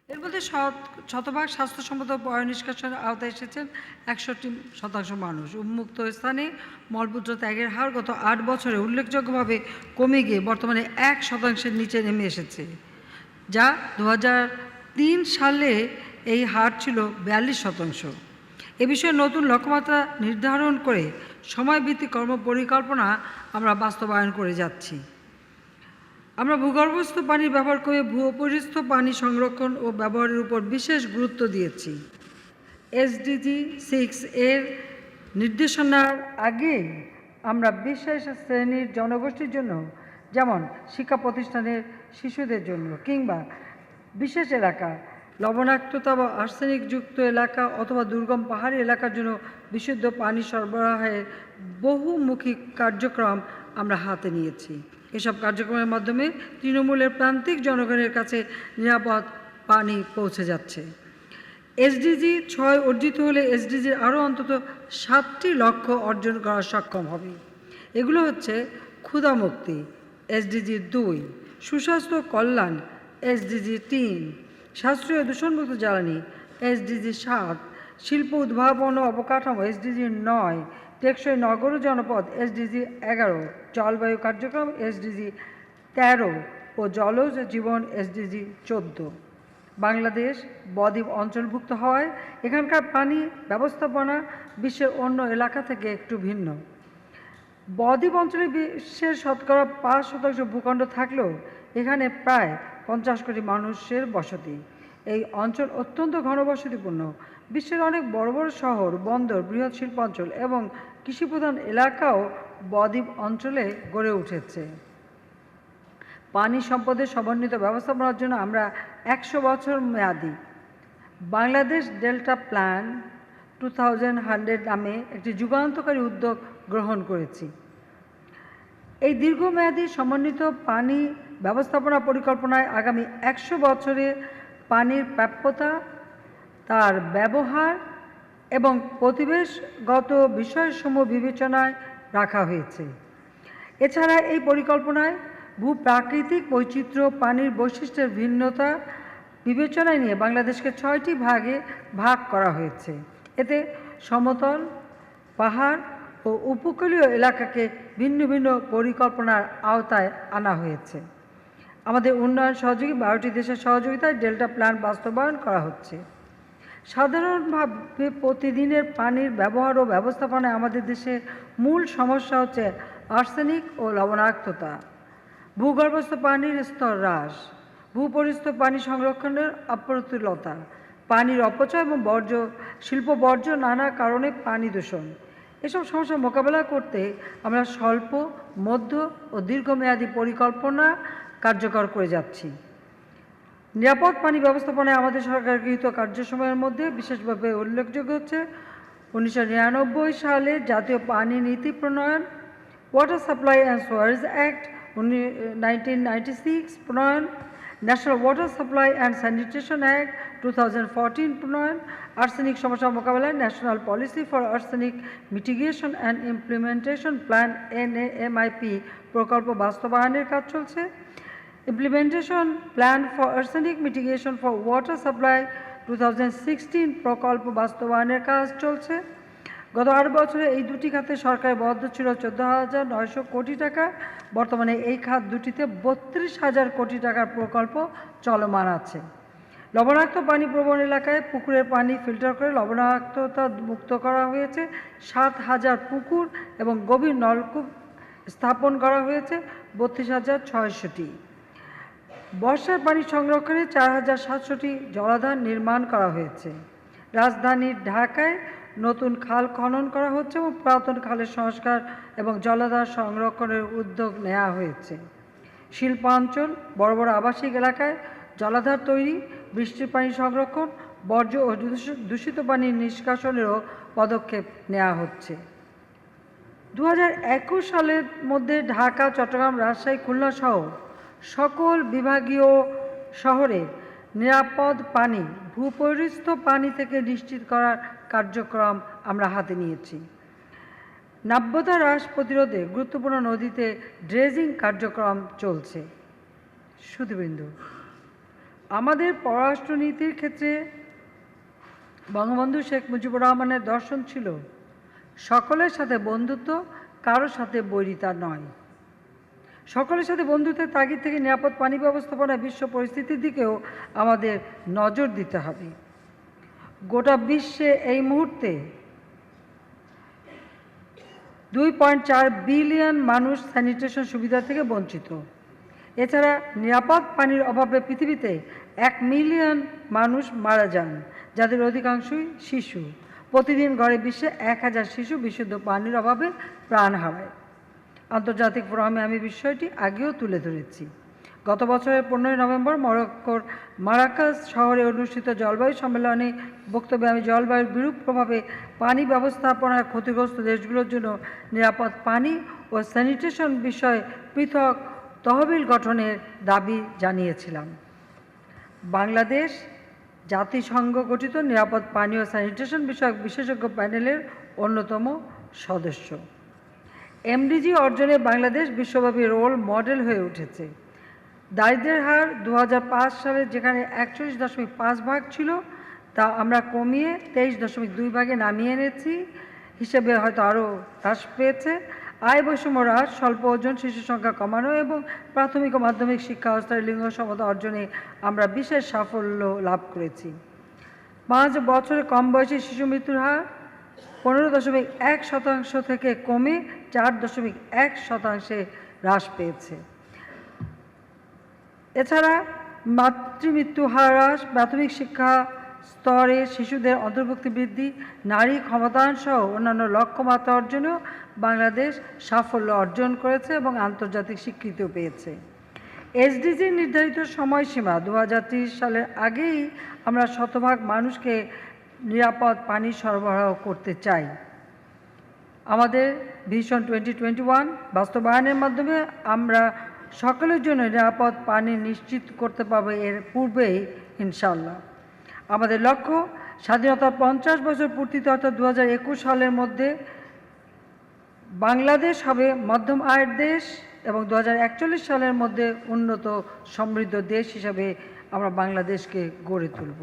এর মধ্যে শতভাগ স্বাস্থ্যসম্মত পয় নিষ্কাশনের আওতায় এসেছেন 61% মানুষ। উন্মুক্ত স্থানে মলমূত্র ত্যাগের হার গত 8 বছরে উল্লেখযোগ্যভাবে কমে গিয়ে বর্তমানে 1% নিচে নেমে এসেছে, যা 2003 সালে এই হার ছিল 42%। এ বিষয়ে নতুন লক্ষ্যমাত্রা নির্ধারণ করে সময়ভিত্তিক কর্মপরিকল্পনা আমরা বাস্তবায়ন করে যাচ্ছি। আমরা ভূগর্ভস্থ পানির ব্যবহার করে ভূপরিস্থ পানি সংরক্ষণ ও ব্যবহারের উপর বিশেষ গুরুত্ব দিয়েছি। SDG 6 এর নির্দেশনার আগে আমরা বিশেষ শ্রেণীর জনগোষ্ঠীর জন্য, যেমন শিক্ষা প্রতিষ্ঠানের শিশুদের জন্য কিংবা বিশেষ এলাকা, লবণাক্ততা বা আর্সেনিকযুক্ত এলাকা অথবা দুর্গম পাহাড়ি এলাকার জন্য বিশুদ্ধ পানি সরবরাহের বহুমুখী কার্যক্রম আমরা হাতে নিয়েছি। এসব কার্যক্রমের মাধ্যমে তৃণমূলের প্রান্তিক জনগণের কাছে নিরাপদ পানি পৌঁছে যাচ্ছে। SDG 6 অর্জিত হলে SDGর আরও অন্তত 7টি লক্ষ্য অর্জন করা সক্ষম হবে। এগুলো হচ্ছে ক্ষুধামুক্তি SDG 2, সুস্বাস্থ্য কল্যাণ SDG 3, সাশ্রয়ী দূষণমুক্ত জ্বালানি SDG 7, শিল্প উদ্ভাবন ও অবকাঠামো SDG 9, টেকসই নগর ও জনপদ SDG 11, জলবায়ু কার্যক্রম SDG 13 ও জলজ জীবন SDG 14। বাংলাদেশ বদ্বীপ অঞ্চলভুক্ত হওয়ায় এখানকার পানি ব্যবস্থাপনা বিশ্বের অন্য এলাকা থেকে একটু ভিন্ন। বদ্বীপ অঞ্চলে বিশ্বের 5% ভূখণ্ড থাকলেও এখানে প্রায় 50 কোটি মানুষের বসতি। এই অঞ্চল অত্যন্ত ঘনবসতিপূর্ণ। বিশ্বের অনেক বড় বড় শহর, বন্দর, বৃহৎ শিল্পাঞ্চল এবং কৃষিপ্রধান এলাকাও বদ্বীপ অঞ্চলে গড়ে উঠেছে। পানি সম্পদের সমন্বিত ব্যবস্থাপনার জন্য আমরা 100 বছর মেয়াদী বাংলাদেশ ডেল্টা প্ল্যান 2100 নামে একটি যুগান্তকারী উদ্যোগ গ্রহণ করেছি। এই দীর্ঘমেয়াদী সমন্বিত পানি ব্যবস্থাপনা পরিকল্পনায় আগামী 100 বছরে পানির প্রাপ্যতা, তার ব্যবহার এবং পরিবেশগত বিষয়সমূহ বিবেচনায় রাখা হয়েছে। এছাড়া এই পরিকল্পনায় ভূপ্রাকৃতিক বৈচিত্র্য, পানির বৈশিষ্ট্যের ভিন্নতা বিবেচনায় নিয়ে বাংলাদেশকে 6টি ভাগে ভাগ করা হয়েছে। এতে সমতল, পাহাড় ও উপকূলীয় এলাকাকে ভিন্ন ভিন্ন পরিকল্পনার আওতায় আনা হয়েছে। আমাদের উন্নয়ন সহযোগী 12টি দেশের সহযোগিতায় ডেল্টা প্ল্যান বাস্তবায়ন করা হচ্ছে। সাধারণভাবে প্রতিদিনের পানির ব্যবহার ও ব্যবস্থাপনায় আমাদের দেশে মূল সমস্যা হচ্ছে আর্সেনিক ও লবণাক্ততা, ভূগর্ভস্থ পানির স্তর হ্রাস, ভূপরিস্থ পানি সংরক্ষণের অপ্রতুলতা, পানির অপচয় এবং শিল্প বর্জ্য নানা কারণে পানি দূষণ। এসব সমস্যা মোকাবেলা করতে আমরা স্বল্প, মধ্য ও দীর্ঘমেয়াদী পরিকল্পনা কার্যকর করে যাচ্ছি। নিরাপদ পানি ব্যবস্থাপনায় আমাদের সরকার গৃহীত কার্যসময়ের মধ্যে বিশেষভাবে উল্লেখযোগ্য হচ্ছে 1999 সালে জাতীয় পানি নীতি প্রণয়ন, water supply and sewerage act 1996 প্রণয়ন, national water supply and sanitation act 2014 প্রণয়ন, আর্সেনিক সমস্যা মোকাবেলায় national policy for arsenic mitigation and implementation plan NAMIP প্রকল্প বাস্তবায়নের কাজ চলছে, implementation plan for arsenic mitigation for water supply 2016 প্রকল্প বাস্তবায়নের কাজ চলছে। গত 8 বছরে এই দুটি খাতে সরকার বরাদ্দ ছিল 14,900 কোটি টাকা। বর্তমানে এই খাত দুটিতে 32,000 কোটি টাকার প্রকল্প চলমান আছে। লবণাক্ত পানি প্রবণ এলাকায় পুকুরের পানি ফিল্টার করে লবণাক্ততা মুক্ত করা হয়েছে 7,000 পুকুর এবং গভীর নলকূপ স্থাপন করা হয়েছে 32,600টি। বর্ষার পানি সংরক্ষণে 4,700টি জলাধার নির্মাণ করা হয়েছে। রাজধানী ঢাকায় নতুন খাল খনন করা হচ্ছে এবং পুরাতন খালের সংস্কার এবং জলাধার সংরক্ষণের উদ্যোগ নেওয়া হয়েছে। শিল্পাঞ্চল, বড় বড় আবাসিক এলাকায় জলাধার তৈরি, বৃষ্টির পানি সংরক্ষণ, বর্জ্য ও দূষিত পানি নিষ্কাশনেরও পদক্ষেপ নেওয়া হচ্ছে। 2021 সালের মধ্যে ঢাকা, চট্টগ্রাম, রাজশাহী, খুলনা সহ সকল বিভাগীয় শহরে নিরাপদ পানি, ভূপরিস্থ পানি থেকে নিশ্চিত করার কার্যক্রম আমরা হাতে নিয়েছি। নাব্যতা হ্রাস প্রতিরোধে গুরুত্বপূর্ণ নদীতে ড্রেজিং কার্যক্রম চলছে। সুধীবৃন্দ, আমাদের পররাষ্ট্রনীতির ক্ষেত্রে বঙ্গবন্ধু শেখ মুজিবুর রহমানের দর্শন ছিল সকলের সাথে বন্ধুত্ব, কারোর সাথে বৈরিতা নয়। সকলের সাথে বন্ধুত্বের তাগিদ থেকে নিরাপদ পানি ব্যবস্থাপনায় বিশ্ব পরিস্থিতির দিকেও আমাদের নজর দিতে হবে। গোটা বিশ্বে এই মুহূর্তে 2.4 বিলিয়ন মানুষ স্যানিটেশন সুবিধা থেকে বঞ্চিত। এছাড়া নিরাপদ পানির অভাবে পৃথিবীতে 1 মিলিয়ন মানুষ মারা যান, যাদের অধিকাংশই শিশু। প্রতিদিন গড়ে বিশ্বে 1000 শিশু বিশুদ্ধ পানির অভাবে প্রাণ হারায়। আন্তর্জাতিক ফোরামে আমি বিষয়টি আগেও তুলে ধরেছি। গত বছরের 15 নভেম্বর মরক্কোর মারাকাস শহরে অনুষ্ঠিত জলবায়ু সম্মেলনে বক্তব্যে আমি জলবায়ুর বিরূপ প্রভাবে পানি ব্যবস্থাপনার ক্ষতিগ্রস্ত দেশগুলোর জন্য নিরাপদ পানি ও স্যানিটেশন বিষয়ে পৃথক তহবিল গঠনের দাবি জানিয়েছিলাম। বাংলাদেশ জাতিসংঘ গঠিত নিরাপদ পানি ও স্যানিটেশন বিষয়ক বিশেষজ্ঞ প্যানেলের অন্যতম সদস্য। এমডিজি অর্জনে বাংলাদেশ বিশ্বব্যাপী রোল মডেল হয়ে উঠেছে। দারিদ্র্যের হার 2005 সালে যেখানে 41.5 ছিল, তা আমরা কমিয়ে 23.2 ভাগে নামিয়ে এনেছি। হিসেবে হয়তো আরও হ্রাস পেয়েছে। আয় বৈষম্য হ্রাস, স্বল্প ওজন শিশু সংখ্যা কমানো এবং প্রাথমিক ও মাধ্যমিক শিক্ষা অবস্থায় লিঙ্গ সমতা অর্জনে আমরা বিশেষ সাফল্য লাভ করেছি। 5 বছরে কম বয়সী শিশু মৃত্যুর হার 15.1% থেকে কমে 4.1% হ্রাস পেয়েছে। এছাড়া মাতৃমৃত্যু হার হ্রাস, প্রাথমিক শিক্ষা স্তরে শিশুদের অন্তর্ভুক্তি বৃদ্ধি, নারী ক্ষমতায়ন সহ অন্যান্য লক্ষ্যমাত্রা অর্জনেও বাংলাদেশ সাফল্য অর্জন করেছে এবং আন্তর্জাতিক স্বীকৃতিও পেয়েছে। এসডিজি নির্ধারিত সময়সীমা 2030 সালের আগেই আমরা শতভাগ মানুষকে নিরাপদ পানি সরবরাহ করতে চাই। আমাদের ভিশন 2021 বাস্তবায়নের মাধ্যমে আমরা সকলের জন্য নিরাপদ পানি নিশ্চিত করতে পারবো এর পূর্বেই ইনশাআল্লাহ। আমাদের লক্ষ্য স্বাধীনতার 50 বছর পূর্তিতে অর্থাৎ 2021 সালের মধ্যে বাংলাদেশ হবে মধ্যম আয়ের দেশ এবং 2041 সালের মধ্যে উন্নত সমৃদ্ধ দেশ হিসাবে আমরা বাংলাদেশকে গড়ে তুলব।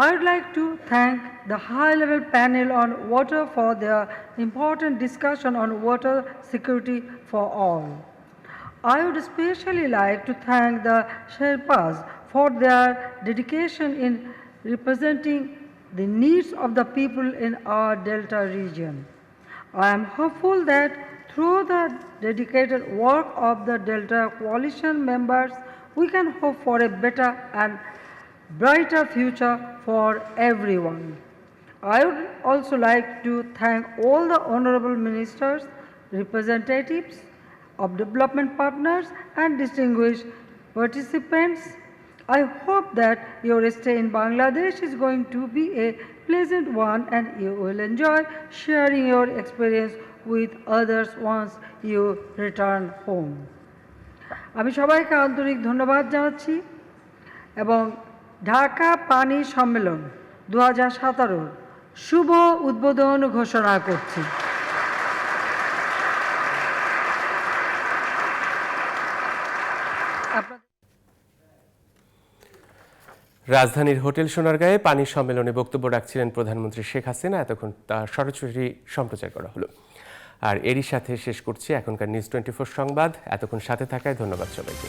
I would like to thank the high-level panel on water for their important discussion on water security for all. I would especially like to thank the Sherpas for their dedication in representing the needs of the people in our Delta region. I am hopeful that through the dedicated work of the Delta Coalition members, we can hope for a better and brighter future for everyone. I would also like to thank all the honorable ministers, representatives of development partners and distinguished participants. I hope that your stay in Bangladesh is going to be a pleasant one and you will enjoy sharing your experience with others once you return home. আমি সবাইকে আন্তরিক ধন্যবাদ জানাচ্ছি এবং ঢাকা পানি সম্মেলন 2017 শুভ উদ্বোধন ঘোষণা করছি। রাজধানীর হোটেল সোনারগাঁয়ে পানি সম্মেলনে বক্তব্য রাখছিলেন প্রধানমন্ত্রী শেখ হাসিনা। এতক্ষণ তা সরাসরি সম্প্রচার করা হলো। আর এরই সাথে শেষ করছি এখনকার নিউজ 24 সংবাদ। এতক্ষণ সাথে থাকায় ধন্যবাদ সবাইকে।